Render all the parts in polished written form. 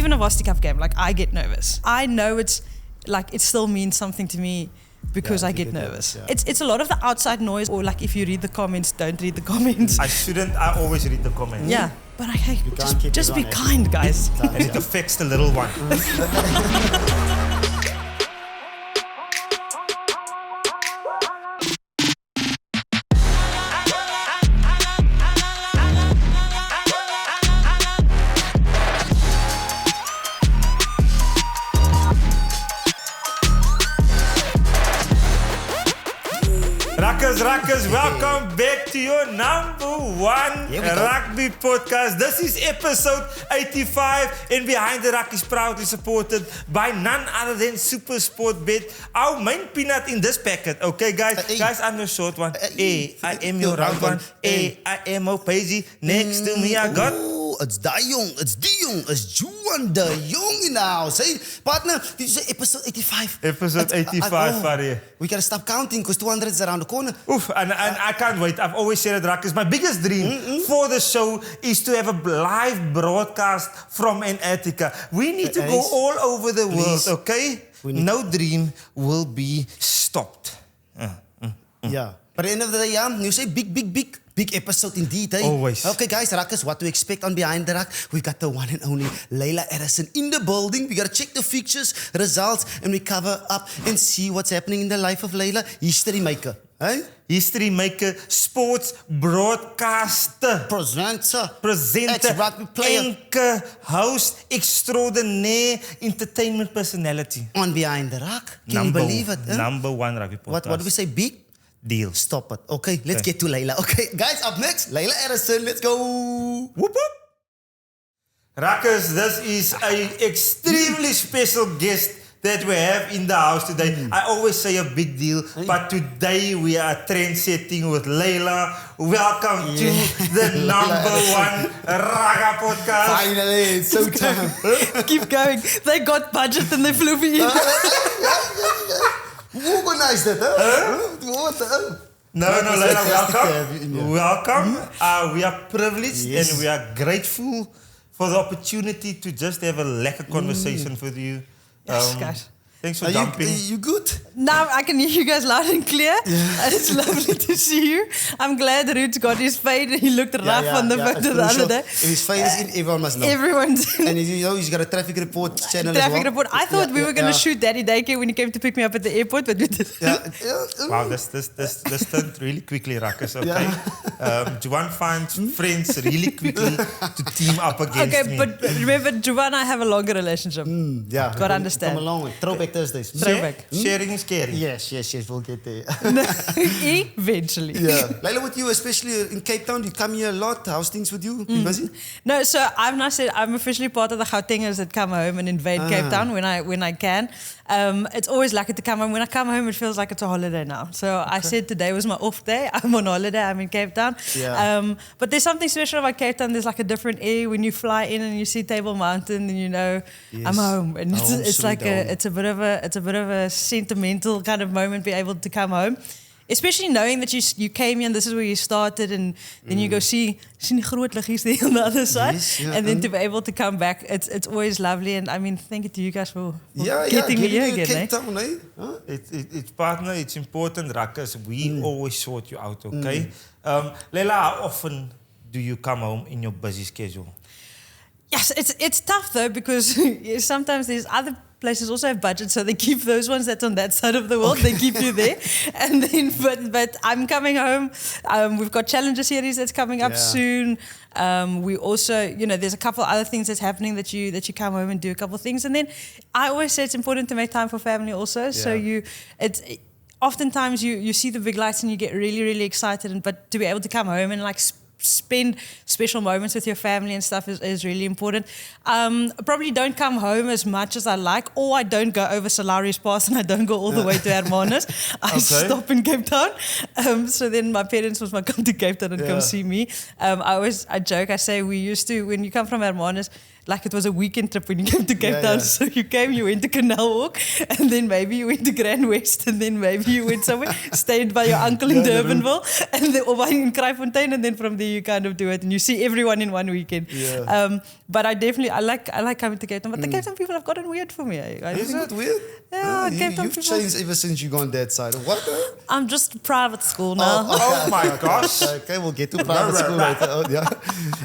even a Varsity Cup game, like I get nervous. I know it's like it still means something to me because I get nervous. It's a lot of the outside noise, or like if you read the comments, don't read the comments. I always read the comments. Yeah, but just be kind, guys. And it affects the little one. Ruckers, welcome back to your #1 rugby podcast. This is episode 85, and Behind the Ruck is proudly supported by none other than SuperSportBet, our main peanut in this packet. Okay, guys? Guys, I'm your short one. I am your round one. I am Opezi. Next to me, I got... It's Dayong, it's Dion, it's Juan de Jong in the house. Hey, partner, did you say episode 85? Episode 85, Farid. We gotta stop counting because 200 is around the corner. Oof, and I can't wait. I've always said it, Ruckers. My biggest dream for the show is to have a live broadcast from Antarctica. We need to go all over the world, okay? No dream will be stopped. Yeah. But at the end of the day, you say big episode indeed, eh? Always. Okay, guys, Ruckers, what to expect on Behind the Ruck? We've got the one and only Layla Arrison in the building. We got to check the fixtures, results, and we cover up and see what's happening in the life of Layla. History maker, eh? History maker, sports broadcaster, presenter, ex-rugby player, anchor, host, extraordinaire, entertainment personality. On Behind the Ruck. Can you believe it? Eh? #1 rugby podcast. What do we say? Big? Deal. Stop it. Okay, let's get to Layla. Okay, guys, up next, Layla Arrison. Let's go. Whoop whoop. Ruckers, this is an extremely special guest that we have in the house today. I always say a big deal, but today we are trend-setting with Layla. Welcome to the #1 Raga podcast. Finally, it's so time. Keep going. They got budget and they flew for you. Who organized that, huh? No, Layla, welcome. We are privileged and we are grateful for the opportunity to just have a lekker conversation with you. Yes, guys. Thanks for jumping. You good? Now I can hear you guys loud and clear. It's lovely to see you. I'm glad Ruud got his fade. He looked rough on the photo the other day. If his fade is in, everyone must know. Everyone's in. And he's got a traffic report channel as well. Report. I thought we were going to shoot Daddy Daycare when he came to pick me up at the airport, but we didn't. Wow, this turned really quickly, Ruckers, okay? Juan finds friends really quickly to team up against me. Okay, but remember, Juan and I have a longer relationship. Yeah. Got to understand. Come along with Throwback Thursdays. Throwback. Sharing is caring. Yes, we'll get there. Eventually. Yeah. Layla, with you, especially in Cape Town, you come here a lot. How's things with you? Busy? No, so I've now said I'm officially part of the Gautengers that come home and invade Cape Town when I can. It's always lucky to come home. When I come home, it feels like it's a holiday now. So I said today was my off day. I'm on holiday. I'm in Cape Town. Yeah. But there's something special about Cape Town. There's like a different air when you fly in and you see Table Mountain, and you know I'm home. And it's like it's a bit of a sentimental kind of moment, be able to come home. Especially knowing that you came here and this is where you started, and then you go see die groot liggies there on the other side, and then to be able to come back, it's always lovely. And I mean, thank you to you guys for getting me here again. Cape Town, eh? It's partner, it's important, Ruckers. We always sort you out, okay? Layla, how often do you come home in your busy schedule? Yes, it's tough though, because sometimes there's other places also have budget, so they keep those ones that's on that side of the world. They keep you there, and then but I'm coming home. We've got Challenger Series that's coming up soon. We also, there's a couple other things that's happening that you come home and do a couple of things, and then I always say it's important to make time for family also. So oftentimes you see the big lights and you get really, really excited, but to be able to come home and like spend special moments with your family and stuff is really important. Probably don't come home as much as I like, or I don't go over Solari's Pass and I don't go all the way to Hermanus. I stop in Cape Town. So then my parents must come to Cape Town and come see me. I joke, I say we used to, when you come from Hermanus, like it was a weekend trip when you came to Cape Town. So you went to Canal Walk, and then maybe you went to Grand West, and then maybe you went somewhere, stayed by your uncle in Durbanville, and then, or in Kraaifontein, and then from there you kind of do it, and you see everyone in one weekend. Yeah. But I like coming to Cape Town, but the Cape Town people have gotten weird for me. Is it weird? Yeah, Cape Town you've people. changed ever since you gone that side. What? I'm just private school now. Oh my gosh. Okay, we'll get to private school later. Oh, yeah.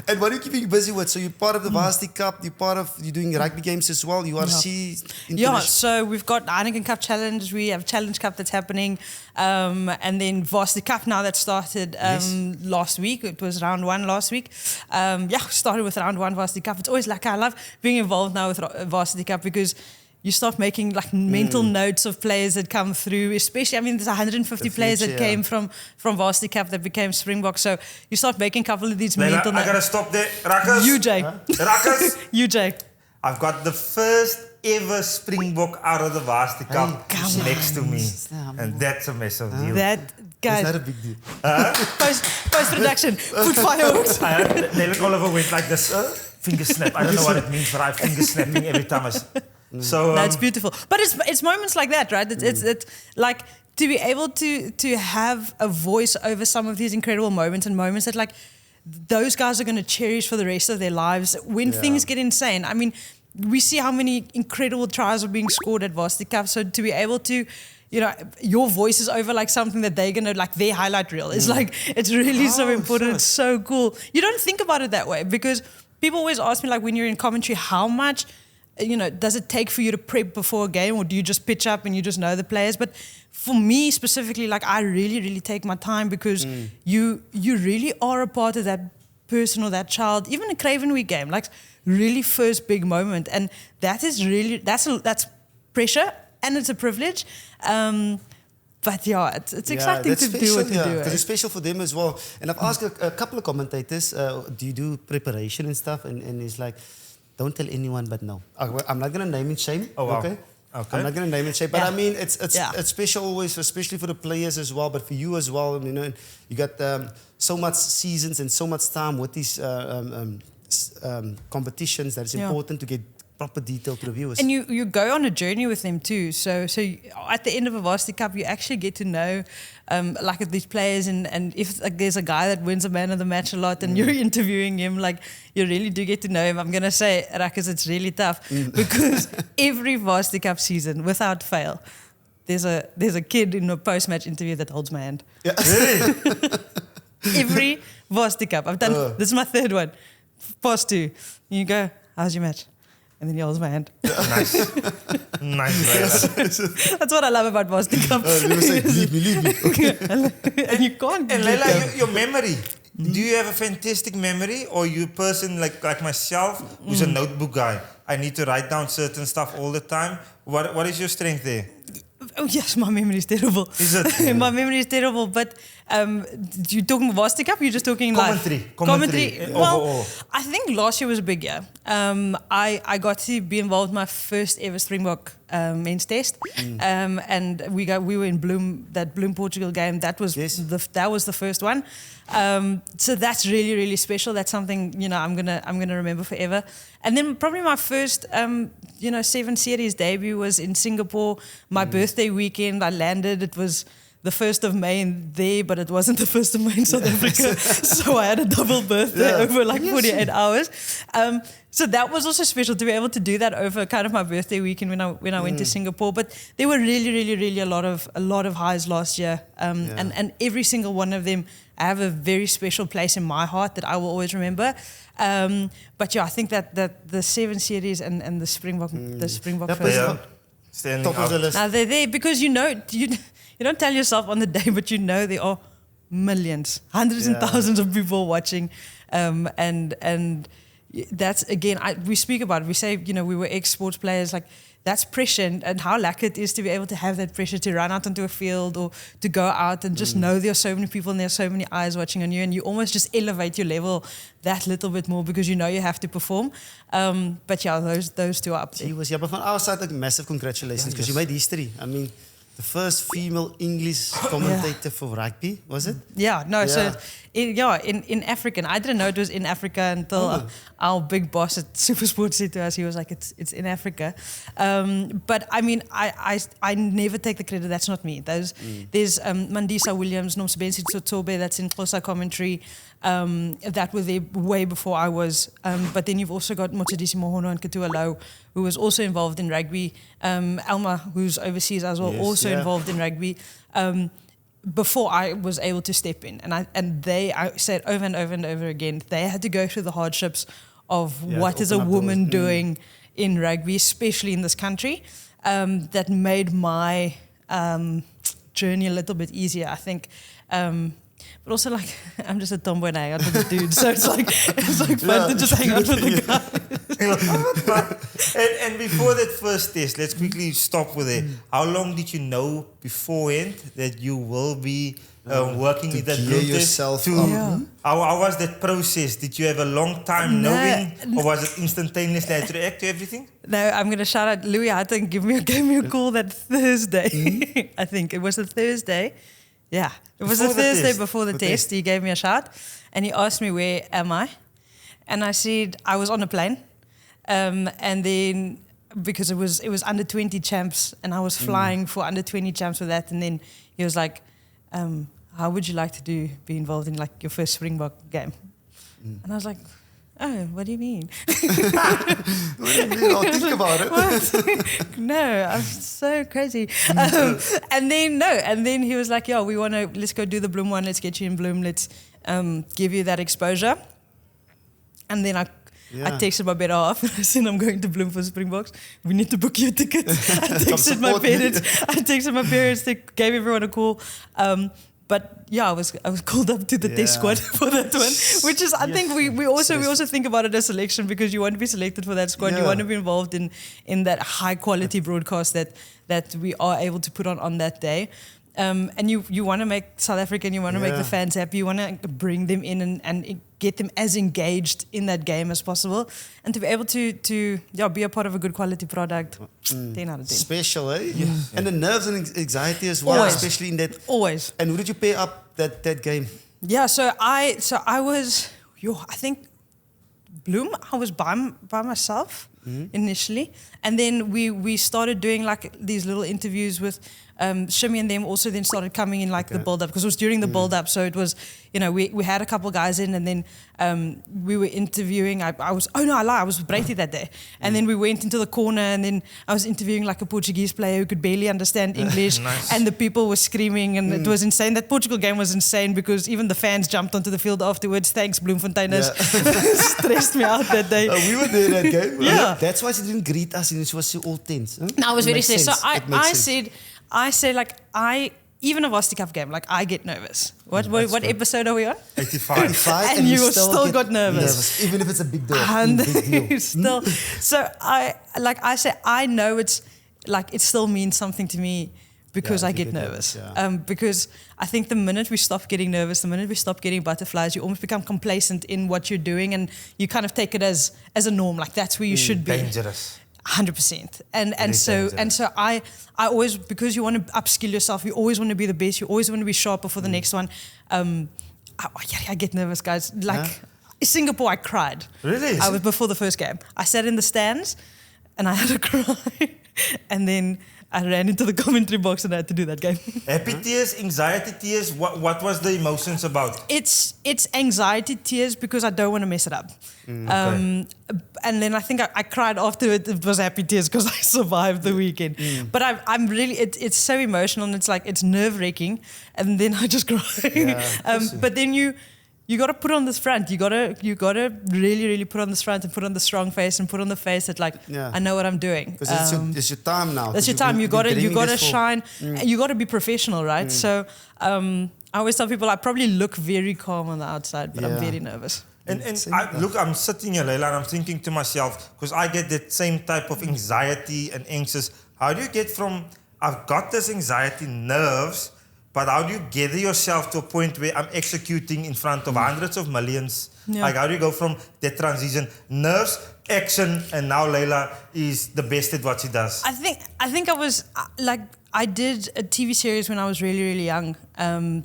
And what are you keeping you busy with? So you're part of the Varsity Cup. You're doing rugby games as well. URC. Yeah. So we've got Heineken Cup Challenge. We have Challenge Cup that's happening, and then Varsity Cup now that started last week. It was round 1 last week. Started with round 1 Varsity Cup. It's always like I love being involved now with Varsity Cup because you start making like mental notes of players that come through, especially, I mean, there's 150 players that came from Varsity Cup that became Springbok. So you start making a couple of these mental notes. I gotta stop there. Ruckus. UJ. Ruckus. UJ. I've got the first ever Springbok out of the Varsity Cup next to me. And that's a massive deal. That, guys. That's not a big deal. Post-production. Put fireworks. Layla Oliver went like this. Finger snap. I don't know what it means, but I'm finger snapping every time So, no, it's beautiful. But it's moments like that, right? It's like to be able to have a voice over some of these incredible moments and moments that like those guys are going to cherish for the rest of their lives when things get insane. I mean, we see how many incredible tries are being scored at Varsity Cup. So to be able to, you know, your voice is over like something that they're going to, like their highlight reel. It's like, it's really so important. It's so cool. You don't think about it that way because people always ask me, like, when you're in commentary, how much, you know, does it take for you to prep before a game, or do you just pitch up and you just know the players? But for me specifically, like, I really, really take my time because you really are a part of that person or that child, even a Craven Week game, like really first big moment. And that is really, that's pressure and it's a privilege. But yeah, it's exciting to do what you do. Because it's special for them as well. And I've asked a couple of commentators, do you do preparation and stuff? And it's like, don't tell anyone, but no. I'm not going to name and shame. Oh, wow. Okay. I'm not going to name and shame. But I mean, it's special always, especially for the players as well, but for you as well. You know, you got so much seasons and so much time with these competitions that it's important to get proper detail to the viewers. And you go on a journey with them too. So at the end of a Varsity Cup, you actually get to know like these players, and if like, there's a guy that wins a man of the match a lot and you're interviewing him, like you really do get to know him. I'm going to say, Ruckus, it's really tough because every Varsity Cup season, without fail, there's a kid in a post-match interview that holds my hand. Yeah. Really? Every Varsity Cup. I've done, this is my third one. Past 2. You go, how's your match? And then he holds my hand. Nice. Nice. That's what I love about Varsity Cup. You say, leave me. Okay. And you can't. And Layla, your memory. Do you have a fantastic memory, or you a person like myself who's a notebook guy? I need to write down certain stuff all the time. What is your strength there? Oh yes, my memory is terrible. Is it? My memory is terrible, but you talking Varsity Cup? You're just talking commentary. Well, I think last year was a big year. I got to be involved in my first ever Springbok men's test, and we were in that Bloem Portugal game. That was the first one. So that's really, really special. That's something, you know, I'm gonna remember forever. And then probably my first 7 series debut was in Singapore. My birthday weekend, I landed. It was the 1st of May there, but it wasn't the 1st of May in South Africa. So I had a double birthday over like 48 hours. So that was also special to be able to do that over kind of my birthday weekend when I went to Singapore. But there were really, really, really a lot of highs last year. And every single one of them, I have a very special place in my heart that I will always remember. But yeah, I think that the 7 series and the Springbok first. Top of the list. Now they're there because you don't tell yourself on the day, but you know there are millions, hundreds and thousands of people watching, and that's again we speak about it. We say, you know, we were ex-sports players, like that's pressure, and how lucky it is to be able to have that pressure to run out onto a field or to go out and just know there are so many people and there are so many eyes watching on you, and you almost just elevate your level that little bit more because you know you have to perform. But yeah, those two are up there. But from our side, like, massive congratulations because you made history. I mean, the first female English commentator for rugby, was it? Yeah, no, Yeah. so in African. I didn't know it was in Africa until our big boss at Supersport said to us, he was like, it's in Africa. But I mean, I never take the credit, that's not me. There's Mandisa Williams, Nomsebenzi Tsotobe, that's in Xhosa commentary, that were there way before I was. But then you've also got Motsadisi Mohono and Katua Lau, who was also involved in rugby. Elma, who's overseas as well, also involved in rugby. Before I was able to step in, I said over and over and over again, they had to go through the hardships of what is a woman doing in rugby, especially in this country. That made my journey a little bit easier, I think. But also, like, I'm just a tomboy and I hang out with the dude, so it's like fun to just hang out with the guy. and before that first test, let's quickly stop with it. How long did you know beforehand that you will be working in that group test? How was that process? Did you have a long time knowing, or was it instantaneously had to react to everything? No, I'm going to shout out Louis Hatton, gave me a call that Thursday. I think it was a Thursday. Yeah, it was a Thursday before the test. He gave me a shout and he asked me, where am I? And I said, I was on a plane. And then, because it was under 20 champs and I was flying for under 20 champs with that. And then he was like, how would you like to be involved in like your first Springbok game? And I was like, oh, what do you mean? What do you mean? I'll think about it. No, I'm so crazy. And then he was like, yeah, let's go do the Bloom one. Let's get you in Bloom. Let's give you that exposure. And then I texted my better half and I said, I'm going to Bloom for Springboks. We need to book you a ticket. I texted my parents. They gave everyone a call. But yeah, I was called up to the test squad for that one, which is, I think we also think about it as selection, because you want to be selected for that squad. You want to be involved in that high quality broadcast that we are able to put on that day. And you want to make South Africa, and you want to make the fans happy. You want to bring them in and get them as engaged in that game as possible, and to be able to be a part of a good quality product. 10 out of 10. Special, eh? Yes. And the nerves and anxiety as well, especially in that. Always. And who did you pair up that game? Yeah, so I was, I think Bloom, I was by myself initially, and then we started doing like these little interviews with Shimmy, and them also then started coming in like the build-up, because it was during the build-up, so it was, we had a couple guys in, and then we were interviewing, I was with Brightrock that day, and then we went into the corner, and then I was interviewing like a Portuguese player who could barely understand English, and the people were screaming, and it was insane. That Portugal game was insane, because even the fans jumped onto the field afterwards. Thanks, Bloemfonteiners. Stressed me out that day. We were there that game. Yeah. That's why she didn't greet us, and it was so all tense. Huh? No, I was very stressed. So I said, like, even a Varsity Cup game, like, I get nervous. What episode are we on? 85. And you still got nervous. Even if it's a big deal. Still. So I know it still means something to me, because I get nervous. Because I think the minute we stop getting nervous, the minute we stop getting butterflies, you almost become complacent in what you're doing, and you kind of take it as a norm, like that's where you should be. Dangerous. 100%. And so I always, because you want to upskill yourself, you always want to be the best, you always want to be sharper for the next one. I get nervous, guys. Like Singapore, I cried. Really? I was before the first game. I sat in the stands and I had to cry. And then I ran into the commentary box and I had to do that game. Happy tears, anxiety tears. What was the emotions about? It's anxiety tears because I don't want to mess it up. And then I think I cried after it was happy tears because I survived the weekend. But I'm really, it's so emotional, and it's nerve-wracking, and then I just cry. But then you got to put on this front. You got to really, really put on this front and put on the strong face and put on the face that I know what I'm doing. Because it's your time now. That's your time. You got to shine. You got to be professional, right? So I always tell people I probably look very calm on the outside, but I'm very nervous. And I'm sitting here, Layla, and I'm thinking to myself, because I get that same type of anxiety and anxious. How do you get from, I've got this anxiety, nerves, but how do you gather yourself to a point where I'm executing in front of hundreds of millions? Yeah. Like, how do you go from that transition, nerves, action, and now Layla is the best at what she does? I think I think I was I did a TV series when I was really, really young.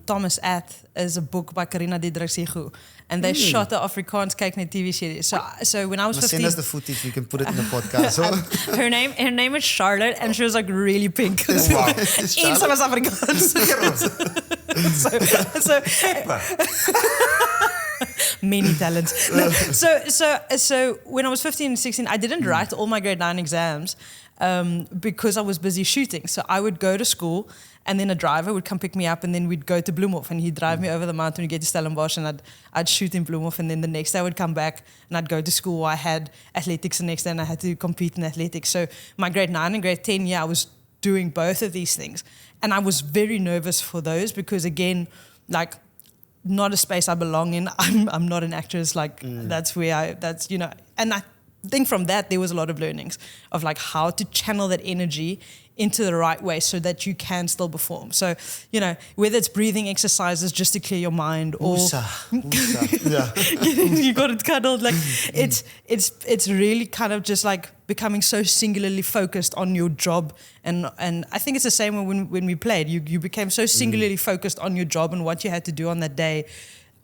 Thomas Ath is a book by Karina Didrik-Segoe. And they shot the Afrikaans Kyk Net TV series. So when I was 15... Send us the footage, we can put it in the podcast. her name is Charlotte, and she was like really pink. Wow. En sy was Afrikaans. so many talents. No, so when I was 15 and 16, I didn't write all my grade 9 exams because I was busy shooting. So I would go to school, and then a driver would come pick me up, and then we'd go to Bloemhof, and he'd drive me over the mountain. We'd get to Stellenbosch, and I'd shoot in Bloemhof, and then the next day I would come back, and I'd go to school. I had athletics the next day, and I had to compete in athletics. So my grade 9 and grade 10, I was doing both of these things. And I was very nervous for those because, again, like, not a space I belong in. I'm not an actress. Like, that's where and I think from that, there was a lot of learnings of, like, how to channel that energy into the right way so that you can still perform. So, whether it's breathing exercises just to clear your mind or you got it cuddled, like it's really kind of just like becoming so singularly focused on your job. And I think it's the same when we played. You became so singularly focused on your job and what you had to do on that day.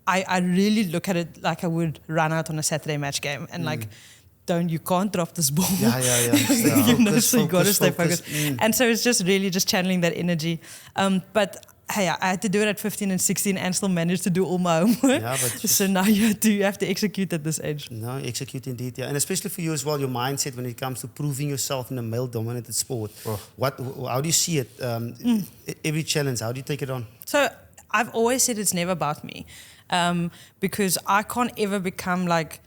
I really look at it like I would run out on a Saturday match game and like, you can't drop this ball. Yeah. So you got to stay focused. And so it's just really just channeling that energy. But hey, I had to do it at 15 and 16 and still managed to do all my homework. Yeah, but so now you have to execute at this age. No, execute indeed, yeah. And especially for you as well, your mindset when it comes to proving yourself in a male-dominated sport. How do you see it? Every challenge, how do you take it on? So I've always said it's never about me. Because I can't ever become like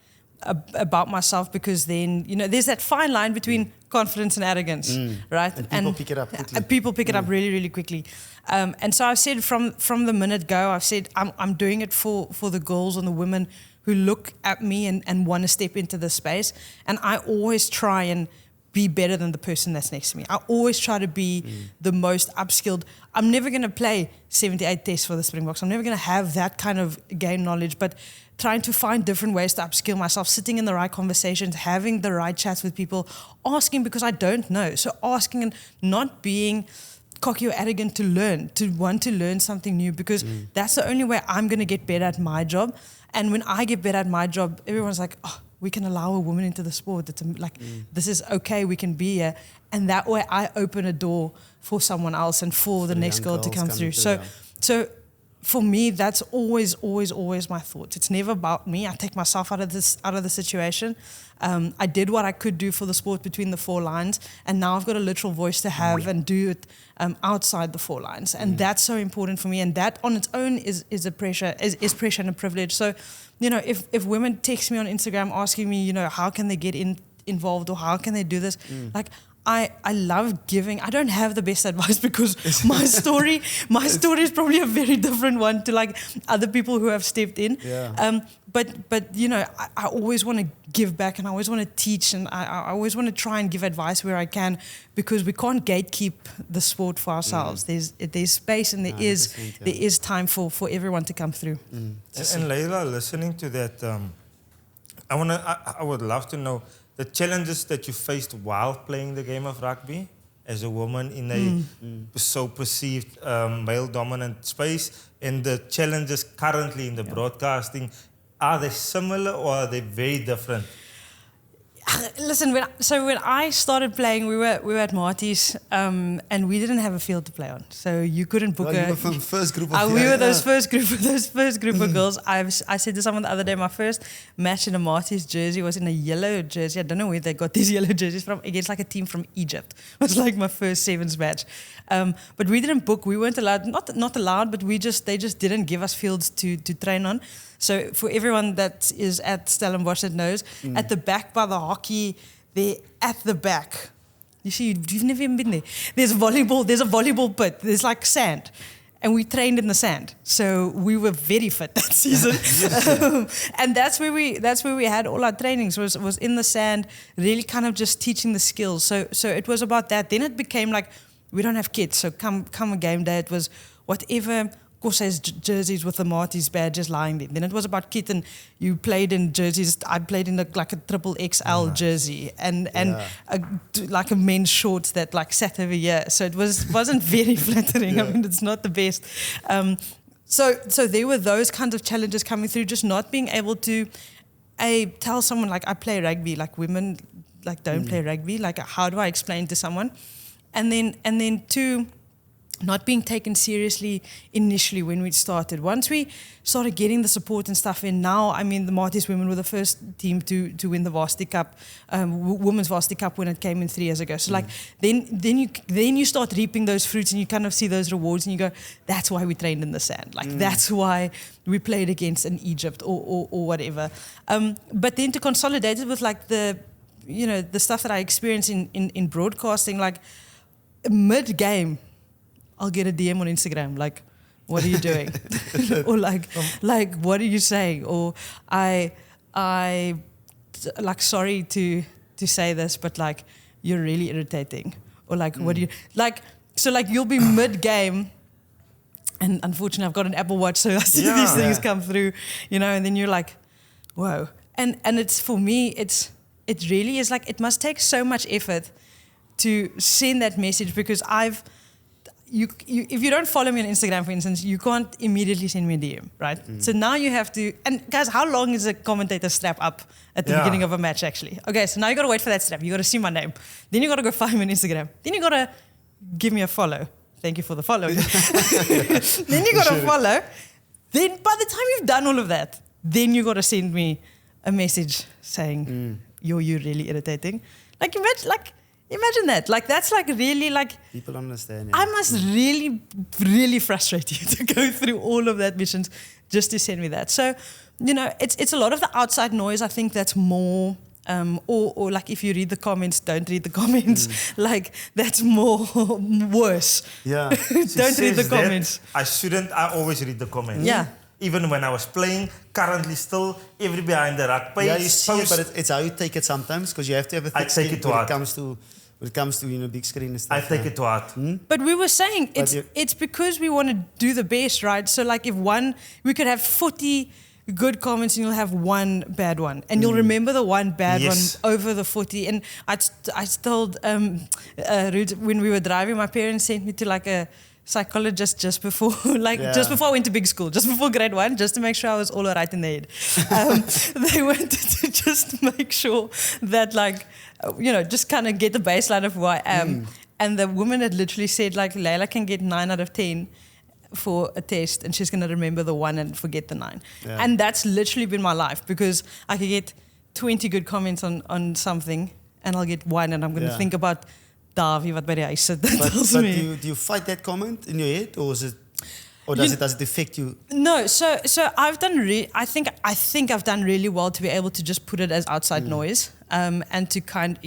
about myself, because then there's that fine line between confidence and arrogance, right? And people pick it up quickly. People pick it up really, really quickly. And so I've said from the minute go, I've said I'm doing it for the girls and the women who look at me and want to step into the space. And I always try and be better than the person that's next to me. I always try to be the most upskilled. I'm never going to play 78 tests for the Springboks. I'm never going to have that kind of game knowledge, but trying to find different ways to upskill myself, sitting in the right conversations, having the right chats with people, asking because I don't know. So asking and not being cocky or arrogant to learn, to want to learn something new, because that's the only way I'm going to get better at my job. And when I get better at my job, everyone's like, oh, we can allow a woman into the sport. It's like, this is okay, we can be here. And that way I open a door for someone else and for the next girl to come through. So for me, that's always my thoughts. It's never about me. I take myself out of the situation. I did what I could do for the sport between the four lines, and now I've got a literal voice to have and do it outside the four lines, and that's so important for me. And that on its own is pressure and a privilege. So, if women text me on Instagram asking me, how can they get involved or how can they do this, like. I love giving. I don't have the best advice because my story is probably a very different one to like other people who have stepped in. Yeah. But I always want to give back, and I always want to teach, and I always want to try and give advice where I can, because we can't gatekeep the sport for ourselves. There's space, and there is time for everyone to come through. And Layla, listening to that, I would love to know the challenges that you faced while playing the game of rugby as a woman in a so perceived male-dominant space, and the challenges currently in the broadcasting. Are they similar or are they very different? Listen, when I started playing, we were at Marty's, and we didn't have a field to play on, so you couldn't book you were from first group of we were those first group of girls. I said to someone the other day, my first match in a Marty's jersey was in a yellow jersey. I don't know where they got these yellow jerseys from, against like a team from Egypt. It was like my first sevens match, but we didn't book. We weren't allowed, not allowed, but they just didn't give us fields to train on. So for everyone that is at Stellenbosch that knows, at the back by the hockey, there at the back, you see, you've never even been there. There's a volleyball pit. There's like sand, and we trained in the sand. So we were very fit that season, and that's where we had all our trainings was in the sand, really kind of just teaching the skills. So it was about that. Then it became like, we don't have kids, so come a game day, it was whatever Kose's jerseys with the Marty's badges lying there. Then it was about Kit, and you played in jerseys. I played in like a triple XL jersey and like a men's shorts that like sat over here. So it wasn't very flattering. I mean, it's not the best. So there were those kinds of challenges coming through, just not being able to tell someone like I play rugby, like women like don't play rugby. Like how do I explain to someone? And then two, not being taken seriously initially when we started. Once we started getting the support and stuff in, now, I mean, the Marty's women were the first team to win the Varsity Cup, Women's Varsity Cup when it came in 3 years ago. So like, then you start reaping those fruits and you kind of see those rewards and you go, that's why we trained in the sand. Like, that's why we played against an Egypt or whatever. But then to consolidate it with like the stuff that I experienced in broadcasting, like mid-game, I'll get a DM on Instagram, like, what are you doing? Or like, what are you saying? Or I like, sorry to say this, but like, you're really irritating. Or like, what do you, like, so like you'll be mid-game, and unfortunately I've got an Apple Watch, so I see these things come through, and then you're like, whoa. And it's, for me, it really is like, it must take so much effort to send that message, because if you don't follow me on Instagram, for instance, you can't immediately send me a DM, right? So now you have to, and guys, how long is a commentator strap up at the beginning of a match, actually? Okay, so now you got to wait for that strap. You got to see my name. Then you got to go find me on Instagram. Then you got to give me a follow. Thank you for the follow. Then you got to follow. Then by the time you've done all of that, then you got to send me a message saying, you're really irritating. Like, imagine that. Like, that's like really like... People understand. I must really, really frustrate you to go through all of that missions just to send me that. So, it's a lot of the outside noise. I think that's more... or like if you read the comments, don't read the comments. Like, that's more worse. Yeah. Don't read the comments. I always read the comments. Yeah. Even when I was playing, currently still, every behind the ruck page. Yeah, you see it, but it's how you take it sometimes, because you have to have a thick skin when it comes to big screen and stuff. I take it to heart. But we were saying it's because we want to do the best, right? So like we could have 40 good comments and you'll have one bad one, and you'll remember the one bad one over the 40. And I told Rudy, when we were driving, my parents sent me to like a psychologist just before I went to big school, just before grade 1, just to make sure I was all right in the head. They wanted to just make sure that, like, just kind of get the baseline of who I am. And the woman had literally said, like, Layla can get 9 out of 10 for a test, and she's going to remember the 1 and forget the 9. Yeah. And that's literally been my life, because I could get 20 good comments on something, and I'll get 1, and I'm going to think about Davie wat by die huis sit. But do you fight that comment in your head, or is it, or does it affect you? No, so I've done I think I've done really well to be able to just put it as outside noise, and to kind,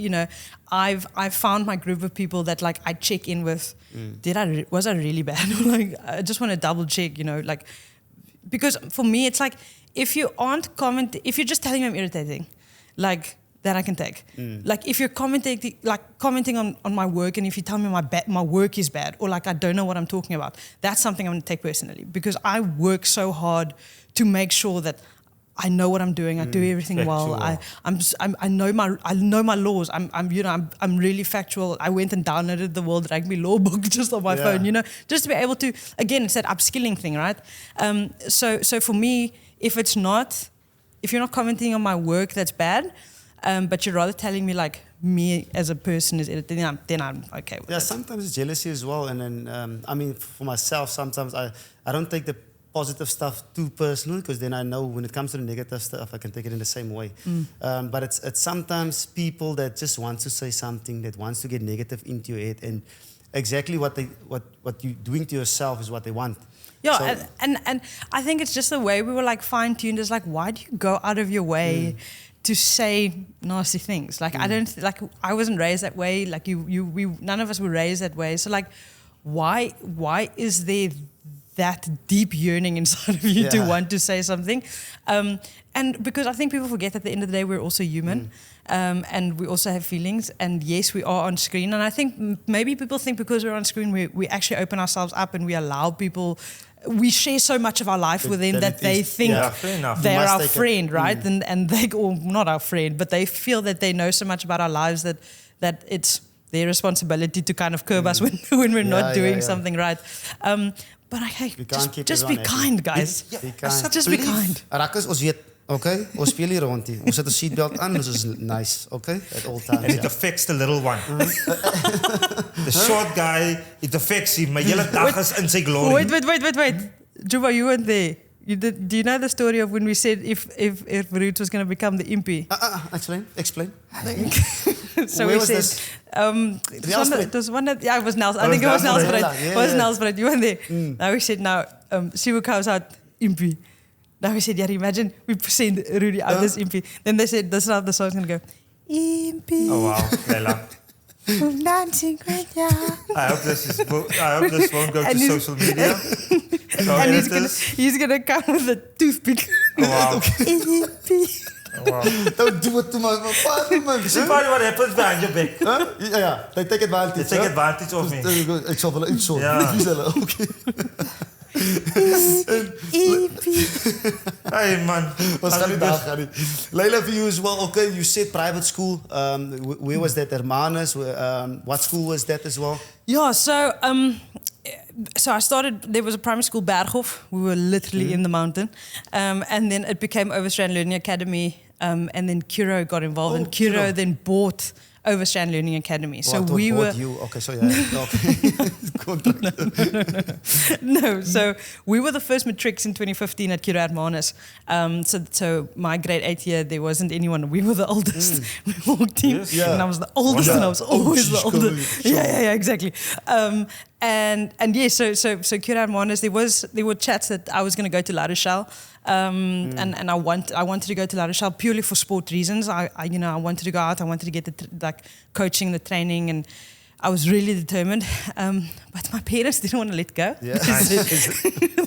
I've found my group of people that, like, I check in with. Was I really bad? Like, I just want to double check, like, because for me it's like, if you if you're just telling me I'm irritating, like, that I can take. Like, if you're commenting on my work, and if you tell me my work is bad, or like I don't know what I'm talking about, that's something I'm going to take personally, because I work so hard to make sure that I know what I'm doing. I do everything well. I know my laws. I'm really factual. I went and downloaded the World Rugby Law book just on my phone. Just to be able to, again, it's that upskilling thing, right? So for me, if you're not commenting on my work, that's bad. But you're rather telling me, like, me as a person is irritating, then I'm okay with it. Yeah, sometimes it's jealousy as well. And then, I mean, for myself, sometimes I don't take the positive stuff too personal, because then I know when it comes to the negative stuff, I can take it in the same way. But it's sometimes people that just want to say something, that wants to get negative into your head, and exactly what you're doing to yourself is what they want. Yeah, so, and I think it's just the way we were, like, fine-tuned. Is like, why do you go out of your way to say nasty things? Like, I wasn't raised that way. Like, we none of us were raised that way. So, like, why is there that deep yearning inside of you to want to say something. And because I think people forget at the end of the day, we're also human. And we also have feelings. And yes, we are on screen. And I think maybe people think because we're on screen, we actually open ourselves up and we allow people... We share so much of our life with them that they think they're our friend, right? And they, or not our friend, but they feel that they know so much about our lives that it's their responsibility to kind of curb us when we're not doing something right. But just be kind, guys. Just be kind. Rakkers, ons weet, okay? Ons speel hier rond hier. Ons het 'n seatbelt aan, ons is nice, okay? At all times. And it affects the little one. The short guy, it affects him. My hele dag is in sy glory. Wait. Juba, you weren't there. Do you know the story of when we said if Ruud was going to become the impy? Explain. So where we was said, this? it was one that, it was Nels. I think it was Nels, but it was Nels, but you weren't there. Now we said, Siwu comes out impy. Now we said, imagine we send Rudy out as impy. Then they said, this is how the song's going to go. Impy. Oh, wow. Layla. I'm dancing with ya. I hope this won't go to social media. And he's gonna come with a toothpick. Oh, wow. Impy. Oh, wow. Don't do it to my father, man. See what happens behind your back. Yeah, they take advantage. They take advantage of me. Ik zal wel iets zo. Okay. Hey man, what's going on? Layla, for you as well. Okay, you said private school. Where was that, Hermanus? What school was that as well? Yeah, so I started. There was a primary school, Berghof. We were literally in the mountain, and then it became Overstrand Learning Academy. And then Kuro got involved, and Kuro then bought Overstrand Learning Academy. So we were. Okay, so yeah. Okay. No, so we were the first matrics in 2015 at Kuro Hermanus. So my grade 8 year, there wasn't anyone. We were the oldest. We walked in, and I was the oldest, and I was always the oldest. Yeah, exactly. And yes, so Kuro Hermanus, there were chats that I was going to go to La Rochelle. And I wanted to go to La Rochelle purely for sport reasons. I wanted to go out. I wanted to get the coaching, the training, and I was really determined. But my parents didn't want to let go. Yeah.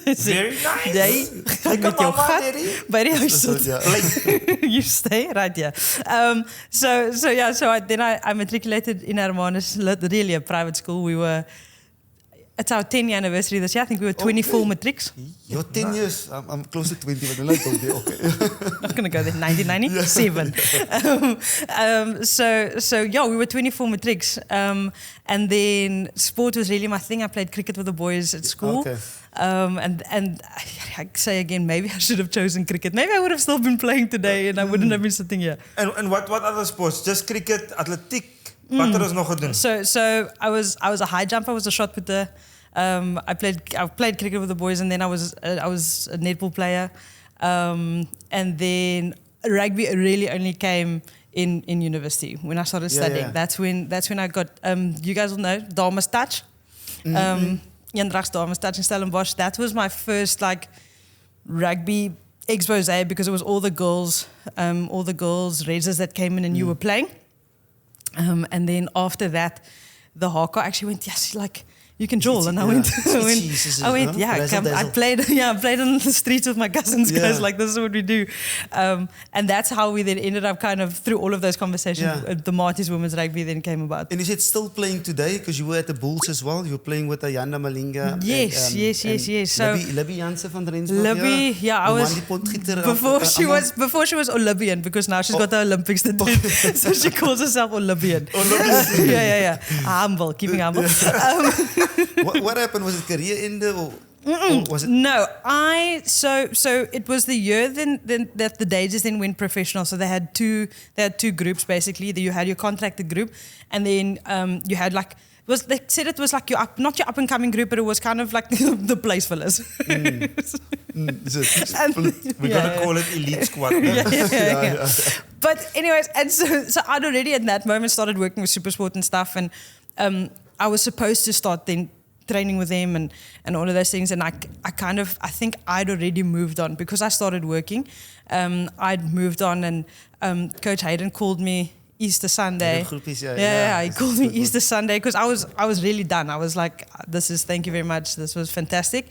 They said, very nice. Met jou gat by die huis sit. You stay right here. So I matriculated in Hermanus, really a private school. It's our 10th anniversary this year. I think we were 24 matrics. You're 10 years. I'm close to 20, but like, okay. Not going to go there. 1997. We were 24 matrics. And then sport was really my thing. I played cricket with the boys at school. Okay. And I say again, maybe I should have chosen cricket. Maybe I would have still been playing today and I wouldn't have been sitting here. And what other sports? Just cricket, atletiek? Wat er is nog gedoen? So I was a high jumper, I was a shot putter. I played cricket with the boys, and then I was a netball player. And then rugby really only came in university when I started studying. Yeah. That's when I got you guys will know Dames Touch. Eendrags Dames Touch in Stellenbosch. That was my first rugby expose because it was all the girls reses that came in and you were playing. And then after that, the hardcore actually went, yes, you can draw. And I went, I played on the streets with my cousins, guys, this is what we do. And that's how we then ended up kind of, through all of those conversations, the Marty's Women's Rugby then came about. And is it still playing today? Because you were at the Bulls as well. You were playing with Ayanda Malinga. Yes. So Libby Jansen van Rensburg. Libby, I was, before she was Olympian, because now she's got the Olympics to do. So she calls herself Olympian. Yeah. Humble, keeping humble. What happened? Was it career ender or was it? No, so it was the year then that the Dages then went professional. So they had two groups basically. You had your contracted group, and then you had they said it was not your up and coming group, but it was kind of like the place fillers. We're gonna call it elite squad. Yeah. But anyways, and so I'd already at that moment started working with Supersport and stuff, and I was supposed to start then training with them and all of those things, and I think I'd already moved on because I started working. I'd moved on, and Coach Hayden called me Easter Sunday. He called me Easter Sunday because I was really done. I was like, thank you very much. This was fantastic.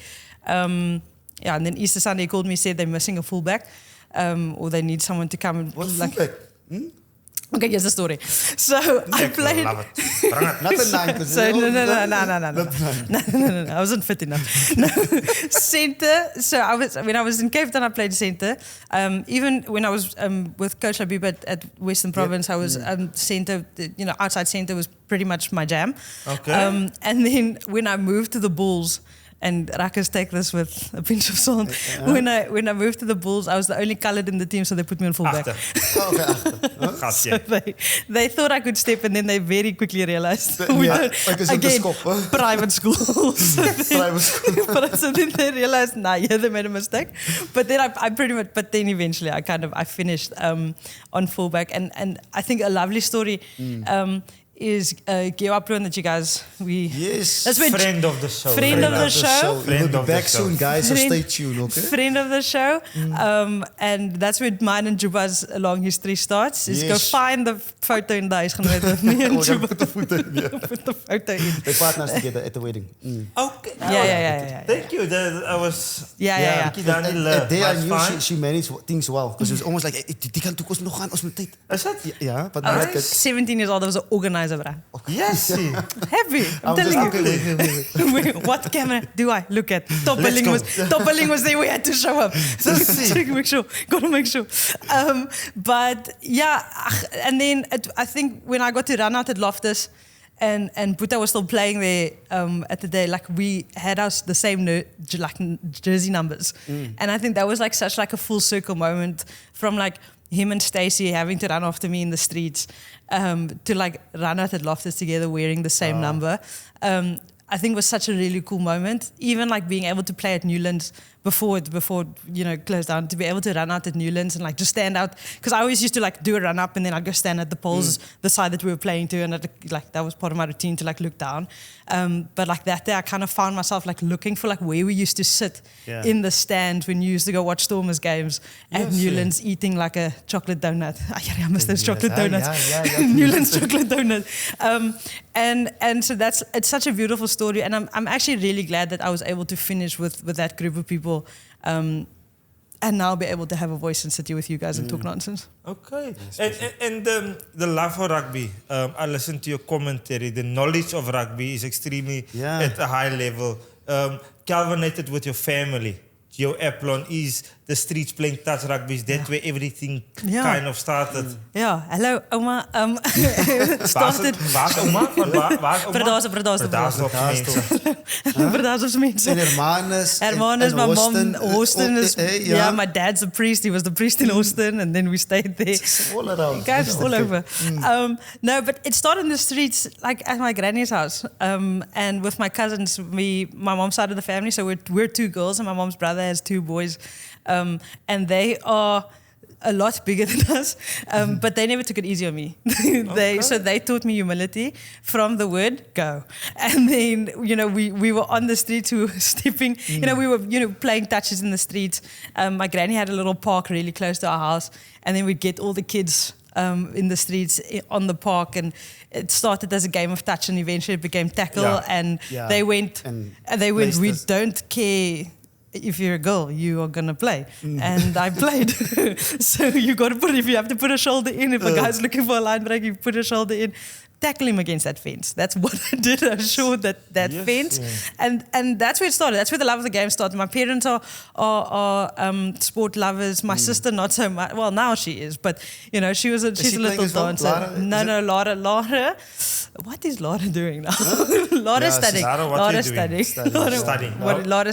And then Easter Sunday he called me, said they're missing a fullback, or they need someone to come and fullback? Okay, here's the story. So I played. Love it. Bring it. Not a 9. So no. I wasn't fit enough. No, centre. So when I was in Cape Town, I played centre. Even when I was with Coach Habib at Western Province, I was centre. Outside centre was pretty much my jam. Okay. And then when I moved to the Bulls. And Rackers take this with a pinch of salt. When I moved to the Bulls, I was the only coloured in the team, so they put me on fullback. So they thought I could step, and then they very quickly realised. Again, private schools. So then they realised, they made a mistake. But then I pretty much. But then eventually, I finished on fullback, and I think a lovely story. Is Geo Upload that you guys that's friend of the show. Friend of the show. We'll be back soon, guys. So stay tuned, okay? Friend of the show. And that's where mine and Juba's long history starts. Is go find the photo in the huis with me and Juba. Put the photo in. Put the photo in. They partners together at the wedding. Okay. Yeah. Thank you. I was. Yeah. There I knew she managed things well, because it was almost like die kan toekoms nog gaan ons moet tyd. Is that? Ja, but I was 17 years old. I was an organizer. Yes. Heavy. I'm telling you. What camera do I look at? Toppeling was there. We had to show up. So gotta make sure. But yeah, and then I think when I got to run out at Loftus, and Buta was still playing there at the day, like we had the same jersey numbers, and I think that was like such like a full circle moment from like him and Stacey having to run after me in the streets, to like run out at Loftus together wearing the same number. I think was such a really cool moment. Even like being able to play at Newlands before closed down, to be able to run out at Newlands and like just stand out, because I always used to like do a run up and then I'd go stand at the poles, the side that we were playing to, and that was part of my routine to like look down. But like that day, I kind of found myself like looking for like where we used to sit in the stand when you used to go watch Stormers games at Newlands, eating like a chocolate donut. I miss those chocolate donuts. Newlands chocolate donut. And so it's such a beautiful story, and I'm actually really glad that I was able to finish with that group of people, and now be able to have a voice and sit here with you guys and talk nonsense. Okay. And the love for rugby, I listened to your commentary. The knowledge of rugby is extremely at a high level. Culminated with your family. Your Eplon is the streets playing touch rugby. Is that where everything kind of started? Yeah. Hello, Oma. Started. Waar's Oma? Waar's Oma? Verdazers mensen. En Hermanus. My mom, Austin is. My dad's a priest. He was the priest in Austin, and then we stayed there. All around. Guys, all over. No, but it started in the streets, like at my granny's house, and with my cousins. My mom's side of the family, so we're 2 girls, and my mom's brother has 2 boys. And they are a lot bigger than us, but they never took it easy on me. So they taught me humility from the word go. And then, we were on the streets, we were stepping, we were, playing touches in the streets. My granny had a little park really close to our house, and then we'd get all the kids in the streets on the park, and it started as a game of touch, and eventually it became tackle, and they went, we don't care. If you're a girl, you are gonna play, and I played. So you got to if you have to put a shoulder in. If a guy's looking for a line break, you put a shoulder in. Tackle him against that fence. That's what I did. I showed that fence, and that's where it started. That's where the love of the game started. My parents are sport lovers. My sister not so much. Well, now she is, but she's a little dancer. No, Laura. What is Laura doing now? Laura's studying. Laura's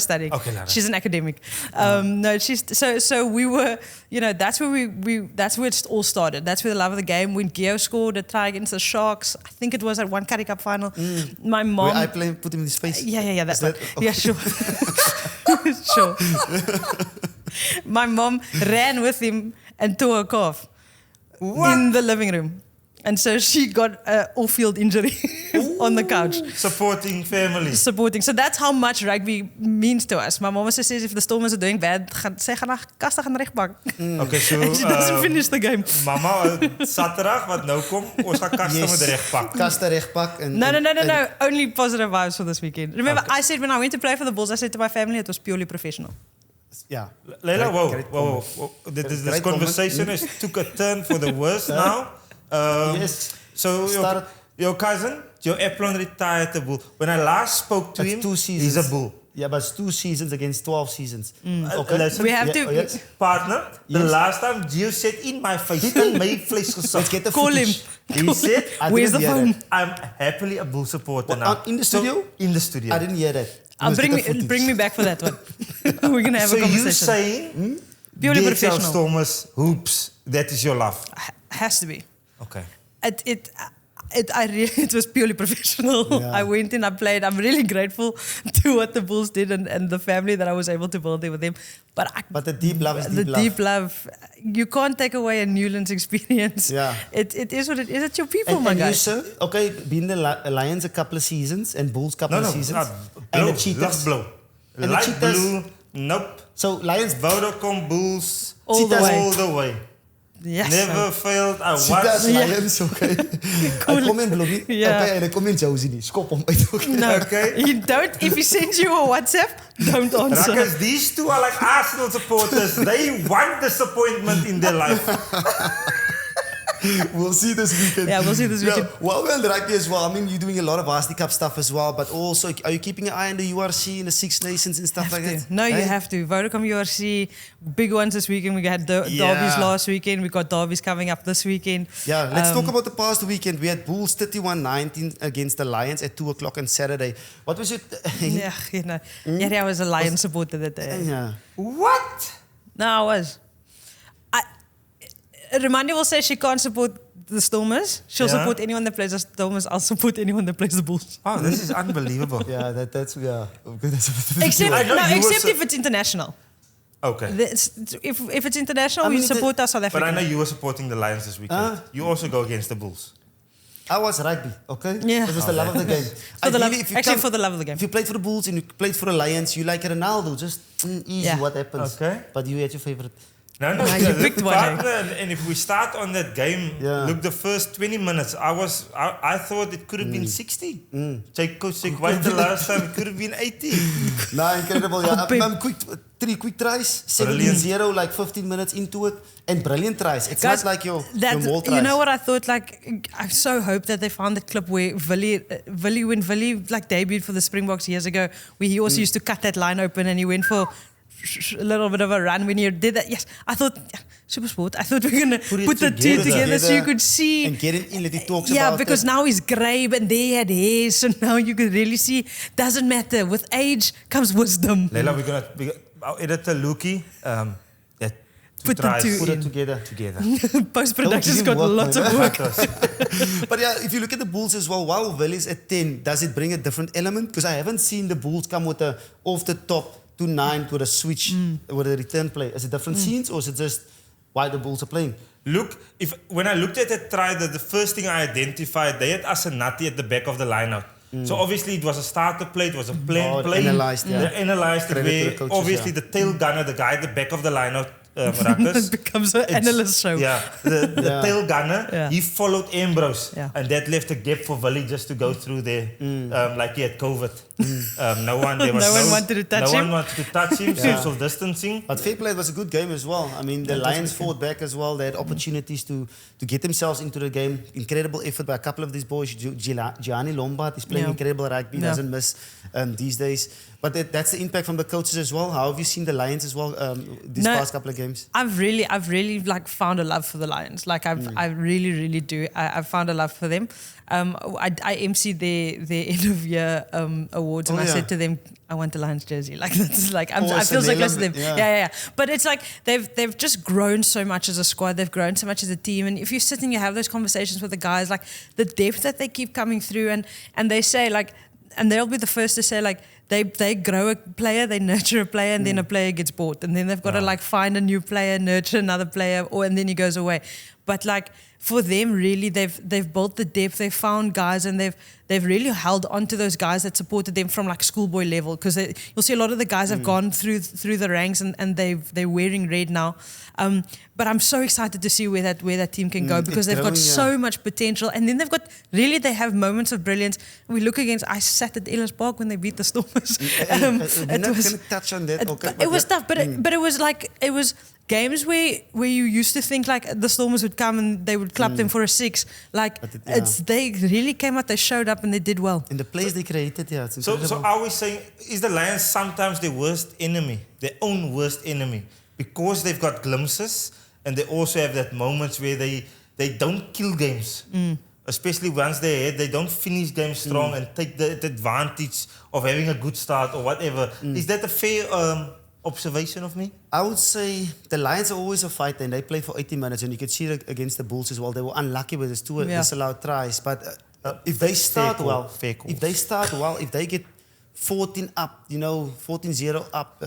studying. Okay, Laura. She's an academic. No, she's so we were. That's where that's where it all started. That's where the love of the game. When Geo scored a try against the Sharks, I think it was at one Currie Cup final. My mom. Where I put him in the space. Yeah. That's that. Okay. Yeah, sure. Sure. My mom ran with him and tore her calf in the living room. And so she got an off-field injury on the couch. Supporting family. Supporting. So that's how much rugby means to us. My mom says if the Stormers are doing bad, sy gaan na Kasta gaan regbak. Okay, so And she doesn't finish the game. Mama, Saterdag wat nou kom, ons gaan Kasta met regpak. Kasta regpak. No. Only positive vibes for this weekend. Remember, I said when I went to play for the Bulls, I said to my family it was purely professional. Yeah. Layla, whoa. This conversation took a turn for the worse now. Yes. So your cousin, Joe Eplon retired the Bull. When I last spoke to him, 2 seasons. he's a Bull. Yeah, but it's 2 seasons against 12 seasons. Okay. Listen, We have to... partner, the last time Gio said in my face, in my vlees Let's gesuig. get the Call footage. He said, Where's the phone? I'm happily a Bull supporter now. In the studio? So, in the studio. I didn't hear that. Bring me back for that one. We're going to have So a you conversation. saying Purely DHL professional. Stormers, hoops, that is your love? Has to be. Okay. It was purely professional. Yeah. I went in, I played. I'm really grateful to what the Bulls did and the family that I was able to build there with them. But the deep love is the deep love. deep love, you can't take away a Newlands experience. Yeah. It is what it is. It's your people, And my you, guys. sir, okay, being the Lions a couple of seasons and Bulls couple of seasons. And the Cheetahs. Blue. And the Light Cheetahs. blue, nope. So Lions, Vodacom Bulls, All the Cheetahs way. all the way. Yes. Never failed. I Cheetahs, watched. Lions, okay. Cool. I kom in Bloemie. Ja. Okay, en ek kom in Josie nie. Skop hom uit. Okay. No, Okay. you don't. If he sends you a WhatsApp, don't answer. Ruckers, these two are like Arsenal supporters. They want disappointment in their life. We'll see this weekend. Yeah, we'll see this weekend. Yeah, well, rugby as well. I mean, you're doing a lot of Varsity Cup stuff as well, but also, are you keeping an eye on the URC and the Six Nations and stuff like that? No, you Hey? have to. Vodacom URC, big ones this weekend. We had derbies last weekend. We got derbies coming up this weekend. Yeah, let's talk about the past weekend. We had Bulls 31-19 against the Lions at 2 o'clock on Saturday. What was it? Yeah, I was a Lion supporter that day. Yeah. What? No, I was. Romania will say she can't support the Stormers. She'll Yeah. support anyone that plays the Stormers. I'll support anyone that plays the Bulls. Oh, this is unbelievable. Yeah, that's Except, I know you except were if it's international. Okay. If it's international, I mean, we support our South But Africa. I know you were supporting the Lions this weekend. You also go against the Bulls. I was rugby, okay? Yeah. It was the love of the game. For the love, Ideally, if you actually, come- for the love of the game. If you played for the Bulls and you played for the Lions, you like Ronaldo, just easy Yeah. what happens. Okay. But you had your favorite. No, you picked one, eh? partner, and if we start on that game, Yeah. look, the first 20 minutes, I thought it could have been 60. Coach said, why the last time it could have been 80? No, incredible. Yeah. Pep. 3 quick tries, Brilliant. 17-0, like 15 minutes into it, and brilliant tries. It's not like your more tries. You know what I thought? Like, I so hope that they found the clip where when Willie like debuted for the Springboks years ago, where he also used to cut that line open and he went for a little bit of a run when he did that. Yes, I thought, super sport. I thought we were going to put the two together so you could see. And get it in, let it talks Yeah, about because it. now he's grey and they had hair, so now you could really see. Doesn't matter. With age comes wisdom. Leila, our editor, Luki, Put the two Put it in. together. Post-production's Don't got give him lots of work, work. But yeah, if you look at the Bulls as well, while Willie's at 10, does it bring a different element? Because I haven't seen the Bulls come with a off the top to 9 with a switch, with a return play. Is it different scenes or is it just why the Bulls are playing? Look, when I looked at the try, the first thing I identified, they had Asanati at the back of the lineout. So obviously it was a starter play, it was a plain play. Analysed, yeah. They analysed it Credit to where the coaches, obviously yeah. the tail gunner, the guy at the back of the lineout, Ruckers. It becomes an analyst show. Yeah, the tail gunner, Yeah. he followed Ambrose. Yeah. And that left a gap for Willie just to go through there, like he had COVID. No one wanted to touch him, social distancing. But fair play, it was a good game as well. I mean, the Lions fought back as well. They had opportunities to get themselves into the game. Incredible effort by a couple of these boys. Gianni Lombard is playing incredible rugby, doesn't miss these days. But that's the impact from the coaches as well. How have you seen the Lions as well these past couple of games? I've really like found a love for the Lions. Like I really do. I've found a love for them. I emceed their end of year awards, and I said to them, I want the Lions jersey. Like that's like I feel so close to them. Yeah. But it's like they've just grown so much as a squad. They've grown so much as a team. And if you sit and you have those conversations with the guys, like the depth that they keep coming through, and they say like. And they'll be the first to say, like, they grow a player, they nurture a player, and then a player gets bought, and then they've got to like find a new player, nurture another player, and then he goes away. But like for them, really, they've built the depth, they've found guys, and they've really held on to those guys that supported them from like schoolboy level. Because you'll see a lot of the guys have gone through the ranks, and they're wearing red now. But I'm so excited to see where that team can go, because they've got so much potential, and then they have moments of brilliance. We look against. I sat at Ellis Park when they beat the Stormers. We're not going to touch on that. It was tough, but it was games where you used to think like the Stormers would come and they would clap them for a 6. Like they really came out, they showed up, and they did well. And the plays they created, it's incredible. So are we saying, is the Lions sometimes their worst enemy, their own worst enemy, because they've got glimpses, and they also have that moments where they don't kill games, especially once they're ahead, they don't finish games strong and take the advantage of having a good start or whatever. Is that a fair observation of me? I would say the Lions are always a fighter, and they play for 80 minutes, and you could see it against the Bulls as well. They were unlucky with these 2 disallowed tries, but if they start if they get 14 up, 14-0 up,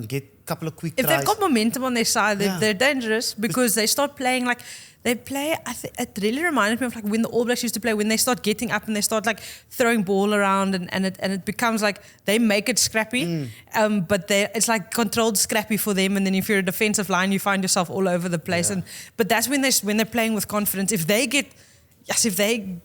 get a couple of quick tries. If they've got momentum on their side, they're dangerous, because they start playing like they play. It really reminded me of like when the All Blacks used to play, when they start getting up and they start like throwing ball around, and it becomes like they make it scrappy, but it's like controlled scrappy for them. And then if you're a defensive line, you find yourself all over the place. But that's when they're playing with confidence. If they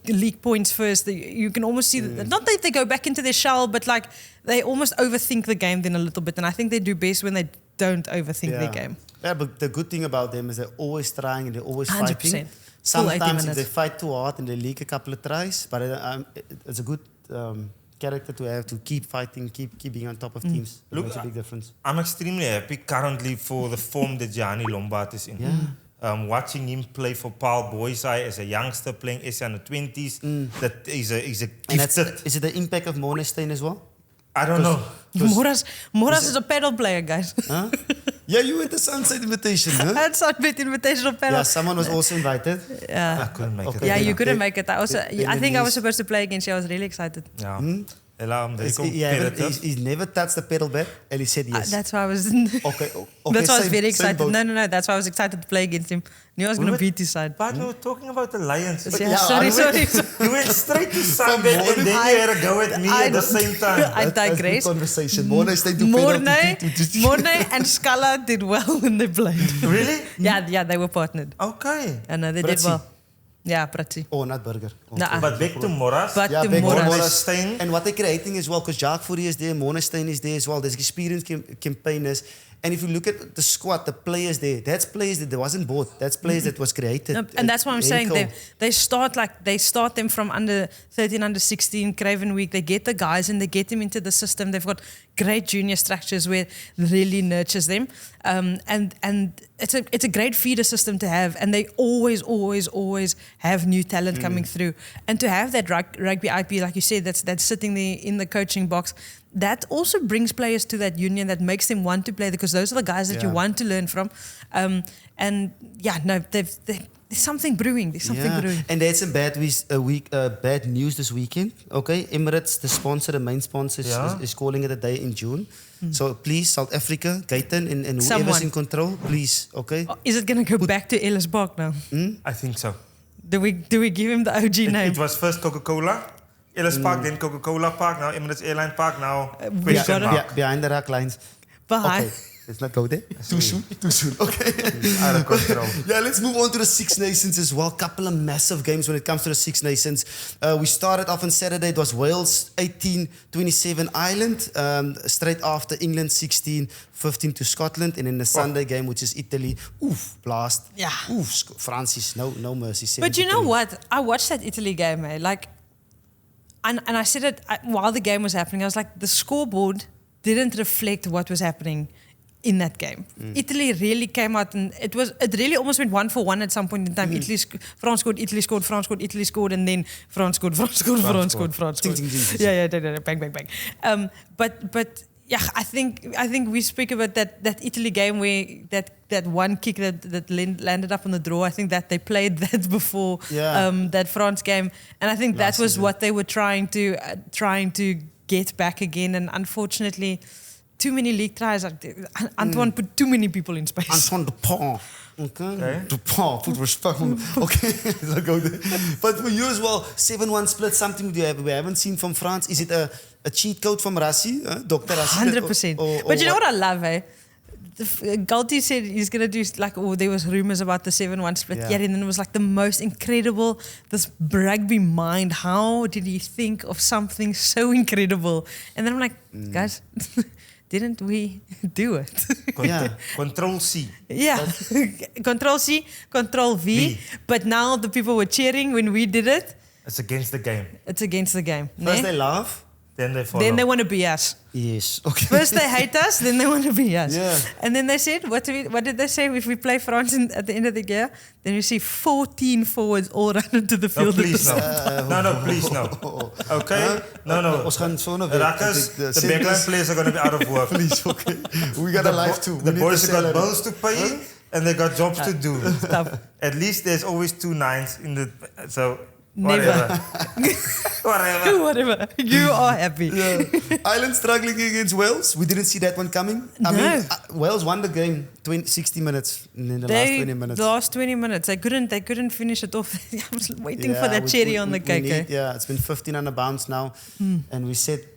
leak points first, you can almost see that. Not that they go back into their shell, but like they almost overthink the game then a little bit. And I think they do best when they don't overthink their game. Yeah, but the good thing about them is they're always trying and they're always 100%. fighting. Sometimes if they fight too hard and they leak a couple of tries, but it's a good character to have, to keep fighting, keep being on top of teams. It makes a big difference. I'm extremely happy currently for the form that Gianni Lombard is in. Watching him play for Paul Boysai as a youngster playing SA under 20s, that is a gifted. Is it the impact of Monestein as well? I don't know. Moras is a paddle player, guys. Huh? Yeah, you went to Sunset Invitation, huh? That's Sunset Invitational paddle. Yeah, someone was also invited. I couldn't make it. Yeah, you couldn't make it. I think I was supposed to play against you. I was really excited. Yeah. I'm very competitive. He's never touched the pedal bat, and he said yes. That's why I was. Okay, that's why I was very excited. No. That's why I was excited to play against him. Knew I was going to beat his side. But we were talking about the Lions. Sorry. You went straight to Sunbed, and then you had a go at me at the same time. I digress. That's conversation. Morne and Scala did well when they played. Really? Yeah, they were partnered. Okay. And they did well. Yeah, Pratsi. Oh, not Burger. Nah. But back to Moras. Back to Moras. And what they're creating as well, because Jacques Fourie is there, Monestein is there as well. There's experienced campaigners. And if you look at the squad, the players there, that's players that wasn't bought. That's players that was created. No, and that's what I'm saying. They start them from under 13, under 16, Craven Week. They get the guys and they get them into the system. They've got great junior structures where it really nurtures them. And it's a great feeder system to have. And they always have new talent coming through. And to have that rugby IP, like you said, that's sitting there in the coaching box, that also brings players to that union, that makes them want to play, because those are the guys that you want to learn from. There's something brewing. And there's some bad news this weekend. Okay, Emirates, the sponsor, the main sponsor, is calling it a day in June. So please, South Africa, Gaiten and whoever's in control, please. Okay. Is it going to go back to Ellis Park now? I think so. Do we give him the OG name? It was first Coca-Cola. Ellis Park, then Coca-Cola Park, now Emirates Airline Park, now behind the Ruck lines. Behind. Okay, let's not go there. Too soon. Okay. Out of control. Yeah, let's move on to the Six Nations as well. Couple of massive games when it comes to the Six Nations. We started off on Saturday. It was Wales 18-27 Ireland. Straight after England 16-15 to Scotland. And then the Sunday game, which is Italy. Blast. Yeah. Francis, no mercy. But you know what? I watched that Italy game, And I said it while the game was happening. I was like, the scoreboard didn't reflect what was happening in that game. Italy really came out, and it really almost went 1-for-1 at some point in time. France scored, Italy scored, France scored, Italy scored, and then France scored. Yeah, bang. But yeah, I think we speak about that Italy game where that one kick that landed up on the draw. I think that they played that before that France game, and I think that was what they were trying to get back again. And unfortunately, too many league tries. Antoine put too many people in space. Antoine Dupont. Okay. Dupont, put respect on. Okay. But for you as well, 7-1 split, something we haven't seen from France. Is it a cheat code from Rassi? Dr. Rassi? 100%. But you know what I love, eh? Galti said he's going to do there was rumors about the 7-1 split. Yeah, and then it was like the most incredible, this rugby mind. How did he think of something so incredible? And then I'm like, guys, didn't we do it? Control C. Yeah, Control C, Control V. But now the people were cheering when we did it. It's against the game. It's against the game. First they laugh. Then they follow. Then they want to be us. Yes. Okay. First they hate us, then they want to be us. Yeah. And then they said, what did they say? If we play France at the end of the year, then you see 14 forwards all run into the field. No, please no. No, please no. Okay? No. Ruckers, the backline players are going to be out of work. Please, okay. We got a life too. The boys have got bills to pay and they got jobs to do. At least there's always 2 9s in the... So... Never. Whatever. You are happy. Yeah. Ireland struggling against Wales. We didn't see that one coming. I mean, Wales won the game 60 minutes in the last 20 minutes. The last 20 minutes. They couldn't finish it off. I was waiting for that cherry on the cake. It's been 15 on the bounce now. And we said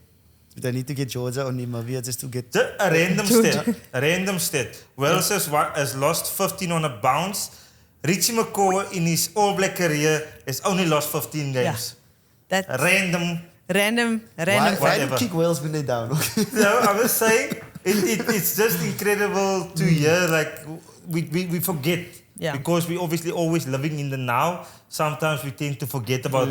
they need to get Georgia or Namibia just to get... A random stat. Wales has lost 15 on a bounce. Richie McCaw in his All Black career has only lost 15 games. Yeah. Random. Why do you kick Wales when they're down? No, I was saying it's just incredible to hear. Like we forget because we obviously always living in the now. Sometimes we tend to forget about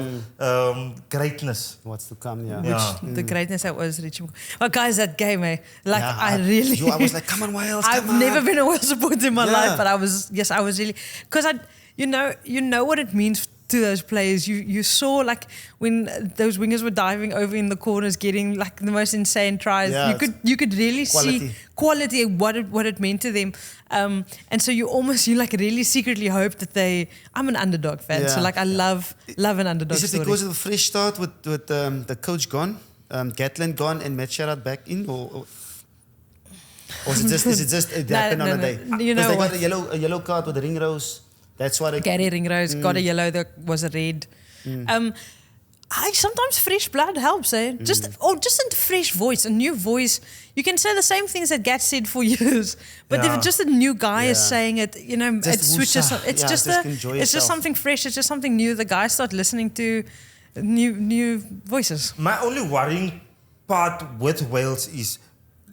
greatness. What's to come? The greatness that was Richie McCaw. Well, guys, that game, I was like, come on, Wales. I've never been a Wales supporter in my life, but I was really, because you know what it means to those players. You saw like when those wingers were diving over in the corners, getting like the most insane tries. Yeah, you could really see quality of what it meant to them. And so you like really secretly hope that I'm an underdog fan. So like I love an underdog. Is it because of the fresh start with the coach gone, Gatlin gone, and Matt Sherrod back in, or is it just it happened on a day? You know, they got a yellow card with the Ringrose. That's what Gary Ringrose got a yellow. There was a red. Sometimes fresh blood helps, eh? Just a fresh voice, a new voice. You can say the same things that Gat said for years, but if just a new guy is saying it, just it switches. It's just something fresh. It's just something new. The guys start listening to new voices. My only worrying part with Wales is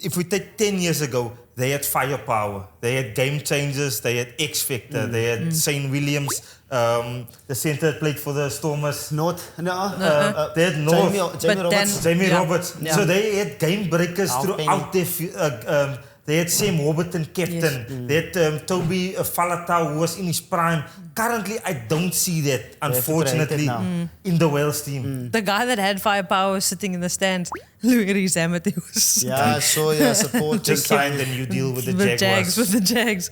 if we take 10 years ago. They had firepower. They had game changers. They had X Factor. They had St. Williams, the centre that played for the Stormers. They had North. Jamie Roberts. Yeah. So they had game breakers throughout their... they had Sam Warburton, captain. Yes. They had Toby Falatau, who was in his prime. Currently, I don't see that, unfortunately, in the Wales team. The guy that had firepower was sitting in the stands, Louis Zamet. Support. Just signed a new deal with the Jaguars. With the Jags.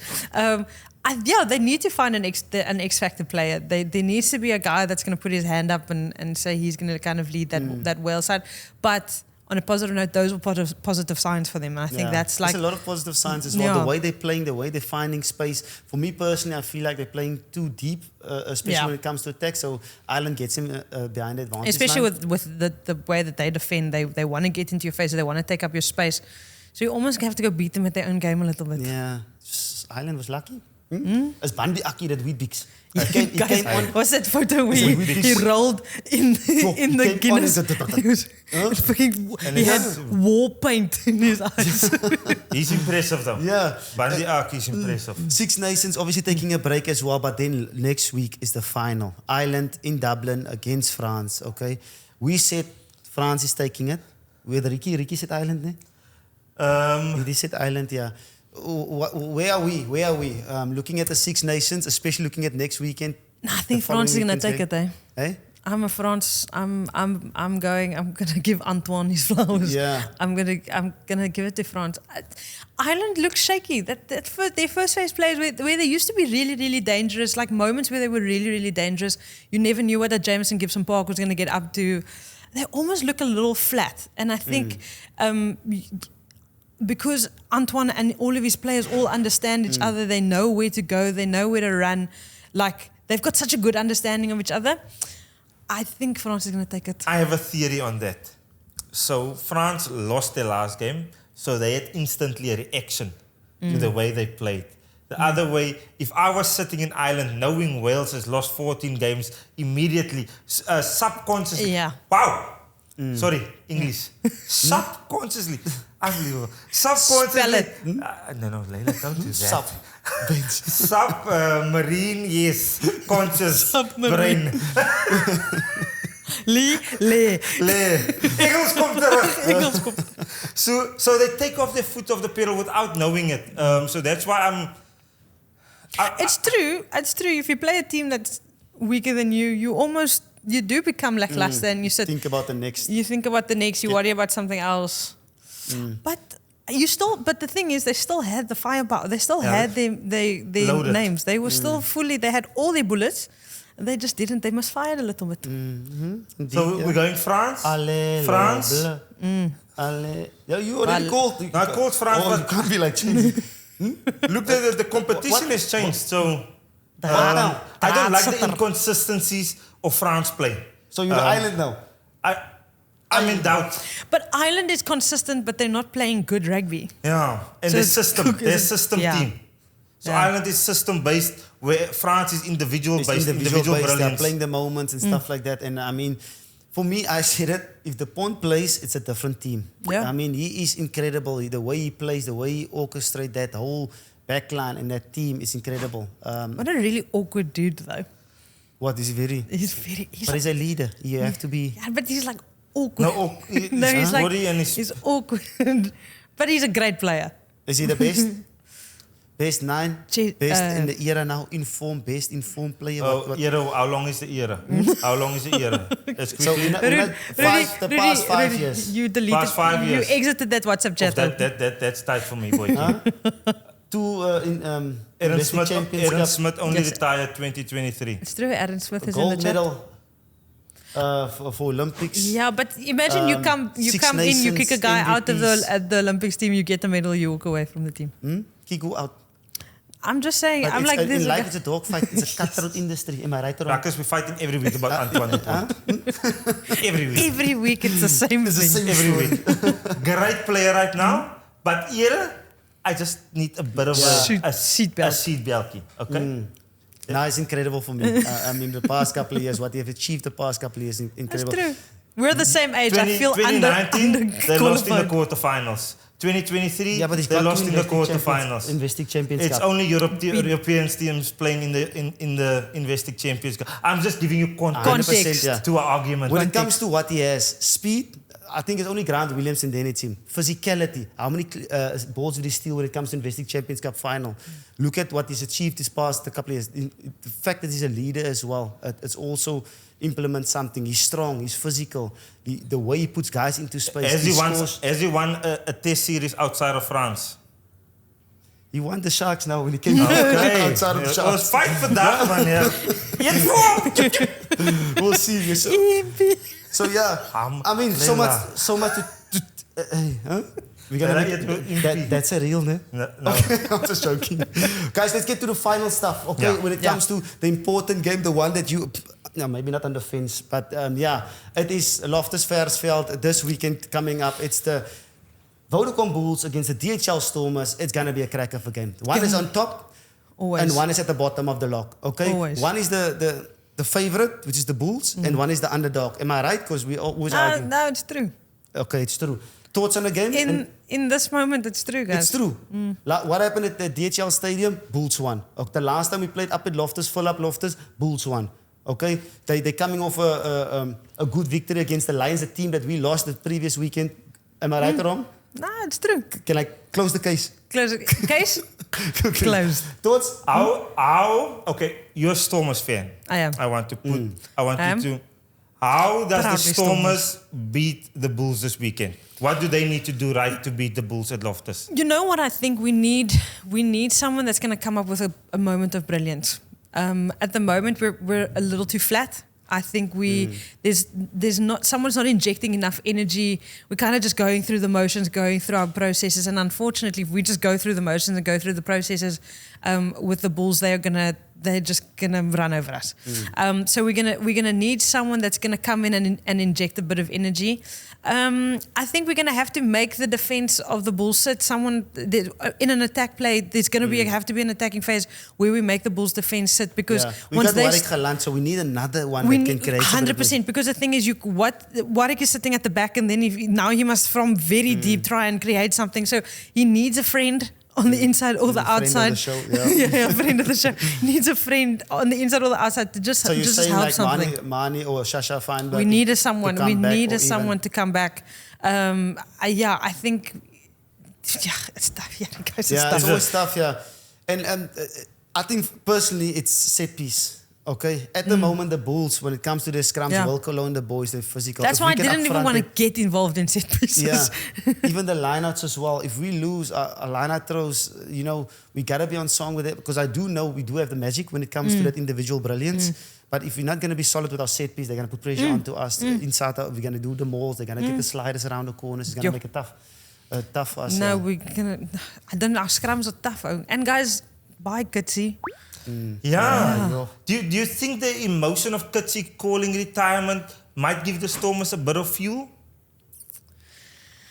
They need to find an X Factor player. There needs to be a guy that's going to put his hand up and say he's going to kind of lead that Wales side. But on a positive note, those were positive signs for them. And I think that's like... There's a lot of positive signs as well. The way they're playing, the way they're finding space. For me personally, I feel like they're playing too deep, especially when it comes to attack. So Ireland gets him behind the advantage especially line. with the way that they defend. They want to get into your face. They want to take up your space. So you almost have to go beat them at their own game a little bit. Yeah. Ireland was lucky. As Bandi Aki that we bigs. He came on. What's that photo where he rolled in the Guinness? He had war paint in his eyes. He's impressive though. Yeah. Bandi Aki is impressive. Six Nations obviously taking a break as well, but then next week is the final. Ireland in Dublin against France, okay? We said France is taking it. With Ricky said Ireland, ne? He said Ireland, yeah. Where are we? Looking at the Six Nations, especially looking at next weekend. I think France is going to take it, eh? Eh? I'm a France. I'm going to give Antoine his flowers. Yeah. I'm gonna give it to France. Ireland looks shaky. Their first phase plays where they used to be really, really dangerous, like moments where they were really, really dangerous. You never knew whether Jameson Gibson Park was going to get up to. they almost look a little flat. And I think because Antoine and all of his players all understand each other, they know where to go, they know where to run. Like, they've got such a good understanding of each other. I think France is going to take it. I have a theory on that. So France lost their last game, so they had instantly a reaction to the way they played. The other way, if I was sitting in Ireland knowing Wales has lost 14 games, immediately, subconsciously, wow! Sorry, English. Subconsciously. Unbelievable. Subconsciously. Spell it. No, Layla, don't do that. Submarine, yes. Conscious. Brain. Le. Engels komt terug. So they take off their foot off the pedal without knowing it. So that's why It's true. It's true. If you play a team that's weaker than you, you do become lackluster and you sit. Think about the next. You think about the next. You worry about something else. But the thing is, they still had the firepower. They still had their names. They were still fully. They had all their bullets. They just didn't. They misfired a little bit. So we're going France. France. Yeah, you already called. I called France. You can't be like changing. Look, the competition has changed. So I don't like the inconsistencies of France play. So you're the island now. I'm in doubt. But Ireland is consistent, but they're not playing good rugby. Yeah, and So their system team. So Ireland is system based, where France is individual based. Individual They're brilliance. playing the moments and stuff like that. And I mean, for me, I said it. If the Pont plays, it's a different team. Yeah. I mean, he is incredible. The way he plays, the way he orchestrates that whole backline and that team is incredible. What a really awkward dude, though. What is very? But he's a leader. You have to be. Yeah, but he's like awkward. No, he's like body and he's awkward. But he's a great player. Is he the best? Best 9? Best in the era now? Best informed player? Era, how long is the era? How long is the era? So the past 5 years. You deleted. Past 5 years. You exited that WhatsApp chat. That's tight for me, boy. Two in Aaron Smith only retired 2023. It's true, Aaron Smith is gold in the chat. medal for Olympics. Yeah, but imagine you come in, you kick a guy out of the Olympics team, you get a medal, you walk away from the team. Kick out. I'm just saying, But I'm like this. In life, it's a dog fight. It's a cutthroat industry. Am I right or wrong? Because we're fighting every week about Antoine Dupont. Every week. Every week it's the same thing. Every week. Great player right now, but here I just need a bit of a seatbelt. Okay. Now it's incredible for me. I mean, the past couple of years, what they have achieved the past couple of years, incredible. That's true. We're the same age. I feel 2019, they lost in the quarterfinals. 2023, they lost in the quarterfinals. Investing Champions It's Cup. only European teams playing in the Investing Champions Cup. I'm just giving you context to our argument. When it comes to what he has, speed, I think it's only Grant Williams and Dennis him. Physicality, how many balls did he steal when it comes to Investing Champions Cup final? Look at what he's achieved this past couple of years. The fact that he's a leader as well, it's also implement something. He's strong, he's physical. The way he puts guys into space. Has he won a test series outside of France? He won the Sharks now when he came outside of the Sharks. It was fight for that, man. We'll see. So yeah, I mean, so much to we're gonna that's a real, no? No. Okay, I'm just joking. Guys, let's get to the final stuff. Okay, when it comes to the important game, the one that you, maybe not on the fence, but it is Loftus Versfeld this weekend coming up. It's the Vodacom Bulls against the DHL Stormers. It's gonna be a cracker of a game. One is on top, and one is at the bottom of the lock. Okay, one is the favorite, which is the Bulls, and one is the underdog. Am I right? Because we always argue. No, it's true. Okay, it's true. Thoughts on the game? In this moment, it's true, guys. It's true. What happened at the DHL Stadium? Bulls won. The last time we played up at Loftus, full up Loftus, Bulls won. Okay, they're coming off a good victory against the Lions, a team that we lost the previous weekend. Am I right or wrong? No, it's true. Can I close the case? Close the case? Okay. Closed. Thoughts? Okay, you're a Stormers fan. I am. I want you to. How does the Stormers beat the Bulls this weekend? What do they need to do right to beat the Bulls at Loftus? You know what I think we need? We need someone that's going to come up with a moment of brilliance. At the moment, we're a little too flat. I think someone's not injecting enough energy. We're kind of just going through the motions, going through our processes, and unfortunately, if we just go through the motions and go through the processes with the Bulls, they're just gonna run over us. So we're gonna need someone that's gonna come in and inject a bit of energy. I think we're gonna have to make the defense of the Bulls sit. Someone in an attack play, there's gonna have to be an attacking phase where we make the Bulls defense sit, because once they so we need another one that can create 100%. Because the thing is, Warwick is sitting at the back, and then now he must from very deep try and create something. So he needs a friend on the inside or the outside. Friend of the show, friend of the show. Needs a friend on the inside or the outside to just so you're just saying help like something. Mani or Shasha Feinberg. We needed someone. We needed someone to come back. I think. Yeah, it's tough. Yeah, guys, it's tough. It's always tough. Yeah, and I think personally it's set piece. Okay, at the moment the Bulls, when it comes to their scrums, Wilco and the boys, they're physical. That's why I didn't even want to get involved in set pieces. Yeah, even the lineouts as well. If we lose a lineout throws, we gotta be on song with it, because I do know we do have the magic when it comes to that individual brilliance. But if we're not gonna be solid with our set piece, they're gonna put pressure onto us. Inside, we're gonna do the mauls. They're gonna get the sliders around the corners. It's gonna make it tough for us. No, we're gonna. I don't know. Our scrums are tough. And guys, bye, Kitsy. Yeah. Do you think the emotion of Kitsy calling retirement might give the Stormers a bit of fuel?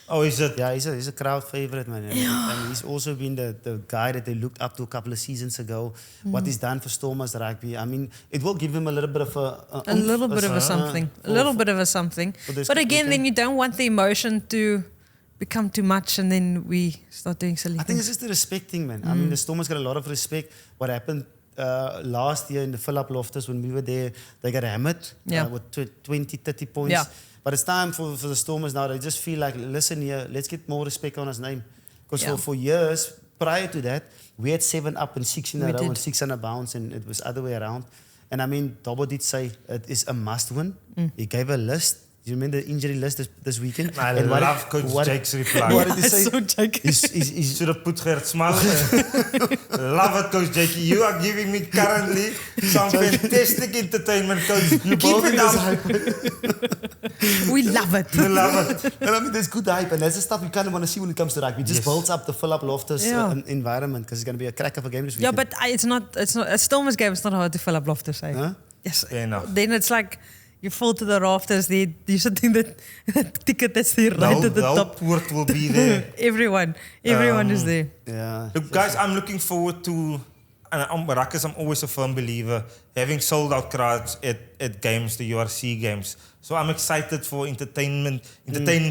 Or is it? Yeah, he's a crowd favorite, man. And he's also been the guy that they looked up to a couple of seasons ago. What he's done for Stormers rugby, I mean, it will give him a little bit of a little bit of a something. But again, then you don't want the emotion to become too much, and then we start doing silly things. I think it's just the respect thing, man. I mean, the Stormers got a lot of respect. What happened last year in the Philip Loftus, when we were there, they got hammered with 20, 30 points. Yeah. But it's time for the Stormers now. They just feel like, listen here, let's get more respect on his name. Because for years prior to that, we had 7 up and 6 in a row and 6 on a bounce, and it was the other way around. And I mean, Dobbo did say it is a must win. He gave a list. Do you remember the injury list this weekend? I love Coach Jake's reply. What did he say? So Jake. He should have put Gert Smal. Love it, Coach Jake. You are giving me currently some fantastic entertainment, Coach. You keep it up. We love it. We love it. And I mean, there's good hype, and that's the stuff you kind of want to see when it comes to rugby. It just builds up the Philip Loftus environment, because it's going to be a crack of a game this weekend. Yeah, but it's not a Stormers game. It's not hard to fill up Loftus. Eh? Huh? Yes. Fair enough. Then it's like you fall to the rafters. You're sitting that ticket that's there right at the top. The whole port will be there. Everyone is there. Yeah. Look, guys, I'm looking forward to. And Ruck, I'm always a firm believer, having sold out crowds at games, the URC games. So I'm excited for entertaining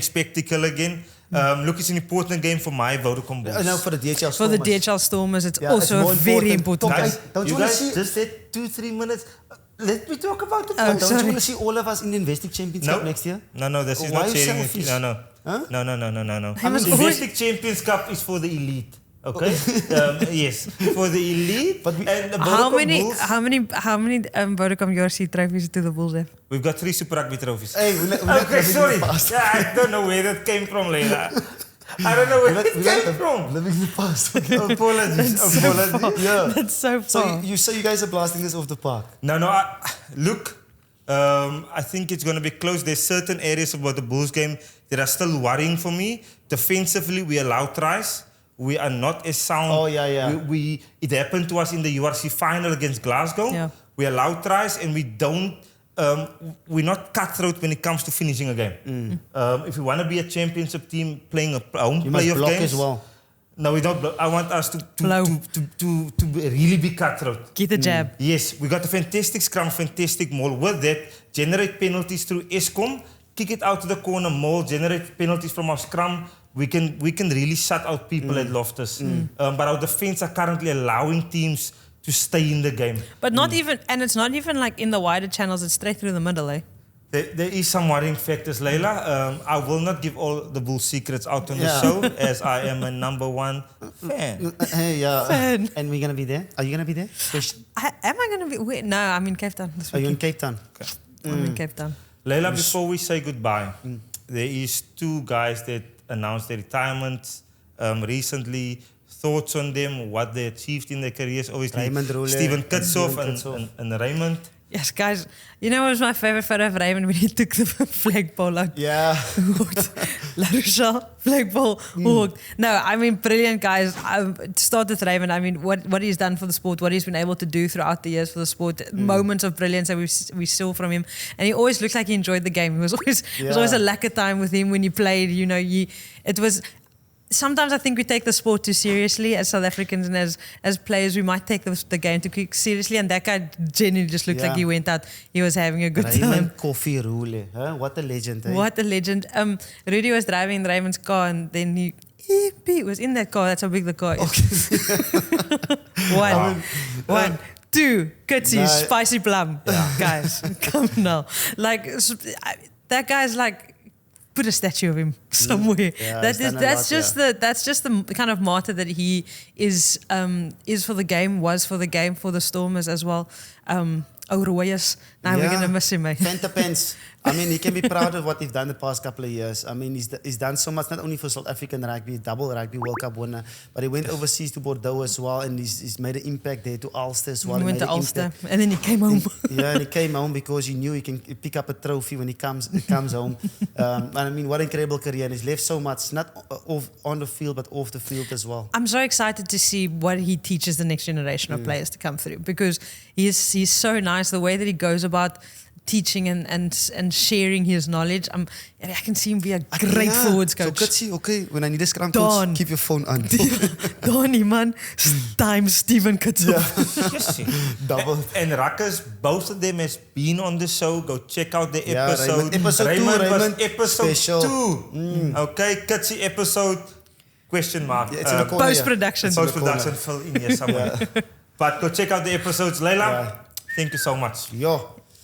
spectacle again. Look, it's an important game for my Vodacom Bulls. No, for the DHL Stormers. For the DHL Stormers, it's also very important. Guys, don't you guys just had 2-3 minutes. Let me talk about it. Don't you want to see all of us in the Investing Championship next year? No, this is not sharing it. No. Huh? No. Investing Champions Cup is for the elite. Okay. Yes, for the elite. But and the how many Vodacom URC trophies do the Bulls have? We've got 3 Super Rugby trophies. Hey, okay, sorry. Yeah, I don't know where that came from, Layla. I don't know where it came from. Living in the past. Okay. Apologies. Yeah. That's so far. So you guys are blasting this off the park? No. Look, I think it's going to be close. There's certain areas about the Bulls game that are still worrying for me. Defensively, we allow tries. We are not as sound. Oh, yeah. It happened to us in the URC final against Glasgow. Yeah. We allow tries, and we don't. We're not cutthroat when it comes to finishing a game. If we want to be a championship team playing a home playoff block games, as well. No, we don't block. I want us to really be cutthroat. Get the jab. Yes, we got a fantastic scrum, fantastic maul. With that, generate penalties through Eskom, kick it out to the corner, maul, generate penalties from our scrum. We can really shut out people at Loftus. But our defense are currently allowing teams to stay in the game. But not even, and it's not even like in the wider channels, it's straight through the middle, eh? There is some worrying factors, Layla. I will not give all the Bulls secrets out on the show, as I am a number 1 fan. Fan. And we're going to be there? Are you going to be there? Am I going to be? Wait, no, I'm in Cape Town this Are weekend. you in Cape Town? Okay. I'm in Cape Town. Layla, before we say goodbye, there is 2 guys that announced their retirements recently. Thoughts on them, what they achieved in their careers. Obviously, Raymond Rhule Steven Kitshoff and Raymond. Yes, guys. You know what was my favorite photo of Raymond when he took the flagpole out? Yeah. La Rochelle, flagpole, walked. No, I mean, brilliant, guys. To start with Raymond, I mean, what he's done for the sport, what he's been able to do throughout the years for the sport, moments of brilliance that we saw from him. And he always looked like he enjoyed the game. It was always a lack of time with him when he played. You know, it was... Sometimes I think we take the sport too seriously as South Africans, and as players we might take the game too seriously, and that guy genuinely just looked like he went out, he was having a good time. Raymond Coffee Rhule, huh? What a legend. Eh? What a legend. Rudy was driving in Raymond's car, and then he was in that car. That's how big the car is. Okay. One, two, Kitshoff, spicy plum. Guys, come now. Like, that guy's like, put a statue of him somewhere. Yeah, that's just the kind of martyr that he is for the game, was for the game, for the Stormers as well. Royers. Now we're gonna miss him, mate. Fentapens. I mean, he can be proud of what he's done the past couple of years. I mean, he's done so much, not only for South African rugby, double rugby World Cup winner, but he went overseas to Bordeaux as well, and he's made an impact there to Ulster as well. He went to Ulster, and then he came home. And he came home because he knew he can pick up a trophy when he comes home. And I mean, what an incredible career, and he's left so much, not on the field, but off the field as well. I'm so excited to see what he teaches the next generation of players to come through, because he's so nice, the way that he goes about teaching and sharing his knowledge. I can see him be a great forwards coach. So Kitsy, okay, when I need a scrum coach, keep your phone on. Donnie, man. Times Stephen Kitshoff. Double. And Ruckers, both of them has been on the show. Go check out the episode. Raymond was episode 2. Okay, Kitsy episode, question mark. Yeah, it's in the corner, post-production. Post-production, fill in here somewhere. But go check out the episodes. Layla, thank you so much.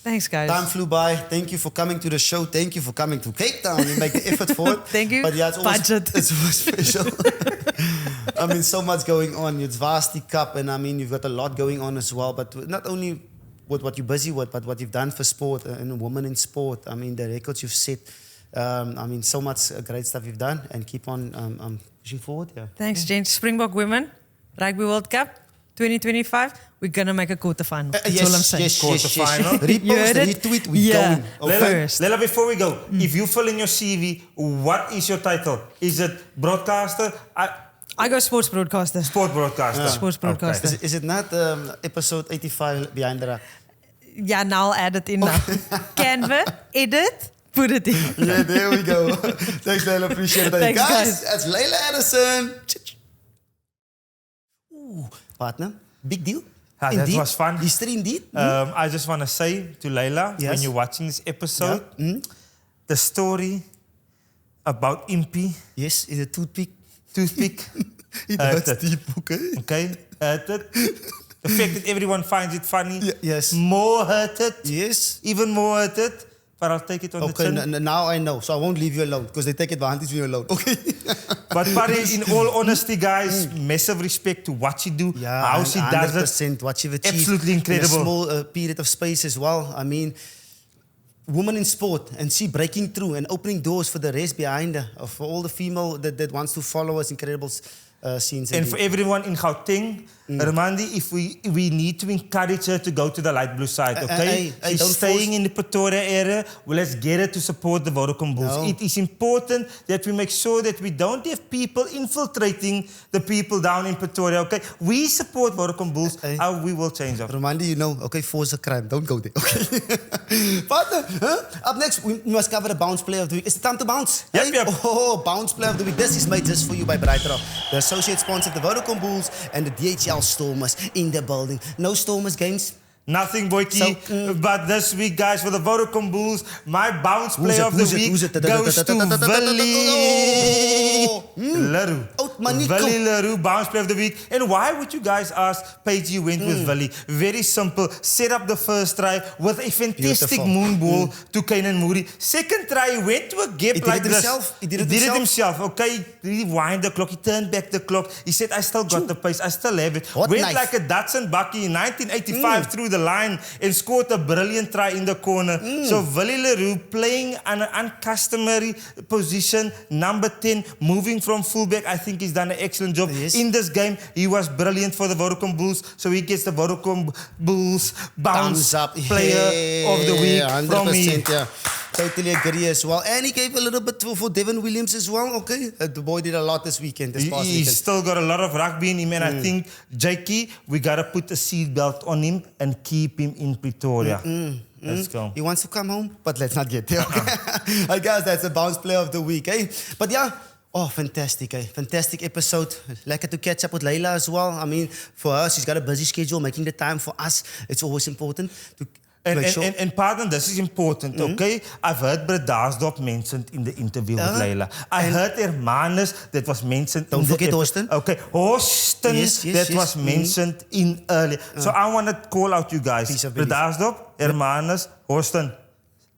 Thanks, guys. Time flew by. Thank you for coming to the show. Thank you for coming to Cape Town. You make the effort for it. Thank you. But yeah, it's always special. I mean, so much going on. It's Varsity Cup, and I mean, you've got a lot going on as well. But not only with what you're busy with, but what you've done for sport and women in sport. I mean, the records you've set. I mean, so much great stuff you've done, and keep on pushing forward. Yeah. Thanks, James. Springbok Women Rugby World Cup 2025. We're going to make a quarterfinal. That's all I'm saying. Yes. Quarterfinal. Repost, retweet, we're going. Okay. Layla, before we go, if you fill in your CV, what is your title? Is it broadcaster? I go sports broadcaster. Sport broadcaster. Sports broadcaster. Okay. Is it not episode 85 Behind the Ruck? Yeah, now I'll add it in now. Canva, edit, put it in. Yeah, there we go. Thanks, Layla. Appreciate it. Thanks, guys. That's Layla Arrison. Partner, big deal. That was fun. History indeed. I just want to say to Layla, when you're watching this episode, the story about Impy. Yes, is a toothpick. It hurts deep, okay? The fact that everyone finds it funny. Yes. More hurted. Yes. Even more hurted. But I'll take it on the chin. Okay, now I know. So I won't leave you alone because they take advantage of you alone. Okay. But Pari, in all honesty, guys, massive respect to what she do, how she does it. What you've achieved. Absolutely incredible. In a small period of space as well. I mean, woman in sport, and she breaking through and opening doors for the rest behind her, for all the female that wants to follow us, incredible scenes. And for everyone in Gauteng, Ramandi, if we need to encourage her to go to the light blue side, okay? She's staying in the Pretoria area. Well, let's get her to support the Vodacom Bulls. No. It is important that we make sure that we don't have people infiltrating the people down in Pretoria, okay? We support Vodacom Bulls. How we will change that. Ramandi, you know, okay, force a crime. Don't go there, okay? Partner, up next, we must cover the bounce player of the week. Is it time to bounce? Yep. Oh, bounce player of the week. This is made just for you by Brightrock, the associate sponsor of the Vodacom Bulls and the DHL Stormers in the building. No Stormers games? Nothing, Boyki. But this week, guys, for the Vodacom Bulls, my bounce player of the week goes to Leroux. Willie Leroux, bounce player of the week. And why would you guys ask Paige went with Willie? Very simple. Set up the first try with a fantastic moon ball to Kainan Moody. Second try, he went to a gap like this. He did it himself. Okay, he rewind the clock. He turned back the clock. He said, I still got the pace. I still have it. Went like a Datsun Bucky in 1985 through the line and scored a brilliant try in the corner. So Willie Leroux playing an uncustomary position, number 10, moving from fullback, I think he's done an excellent job. Yes. In this game, he was brilliant for the Vodacom Bulls, so he gets the Vodacom Bulls bounce Thumbs up. player of the week 100%, from me. yeah. Totally agree as well. And he gave a little bit for Devin Williams as well, okay? The boy did a lot this weekend, this past He's weekend. still got a lot of rugby in him, and I think, Jakey, we got to put a seatbelt on him and keep him in Pretoria. Let's go. He wants to come home, but let's not get there, okay? I guess that's a bounce player of the week, eh? But yeah, oh, fantastic, eh? Fantastic episode. Lekker to catch up with Layla as well. I mean, for her, she's got a busy schedule. Making the time for us, it's always important to make sure. And pardon, this is important, okay? I've heard Bredasdorp mentioned in the interview with Layla. I heard Hermanus that was mentioned Don't in forget the Houston. Okay, Houston that was mentioned in earlier. So I want to call out you guys. Piece of belief. Bredasdorp, Hermanus, Houston.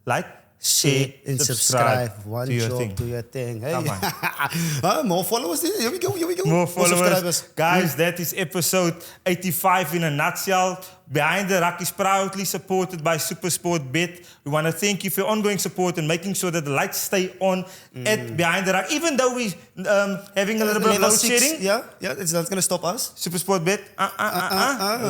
Like, share, and subscribe. One to your job thing. to your thing. Hey. Come on. More followers. Here we go. More subscribers. followers. Guys, that is episode 85 in a nutshell. Behind the Ruck is proudly supported by SuperSport Bet. We want to thank you for your ongoing support and making sure that the lights stay on at Behind the Ruck. Even though we're having a little bit of load shedding. Yeah, it's not going to stop us. SuperSport Bet.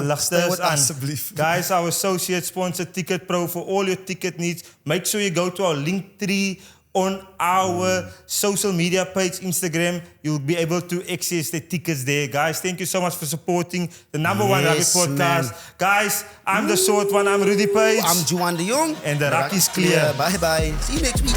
Ligsters aan. Alsjeblieft. Guys, our associate sponsor Ticket Pro for all your ticket needs. Make sure you go to our Linktree on our social media page, Instagram. You'll be able to access the tickets there. Guys, thank you so much for supporting the number one rugby podcast. Man. Guys, I'm the short one. I'm Rudy Page. I'm Juan de Jong. And the Ruck is clear. Bye-bye. See you next week.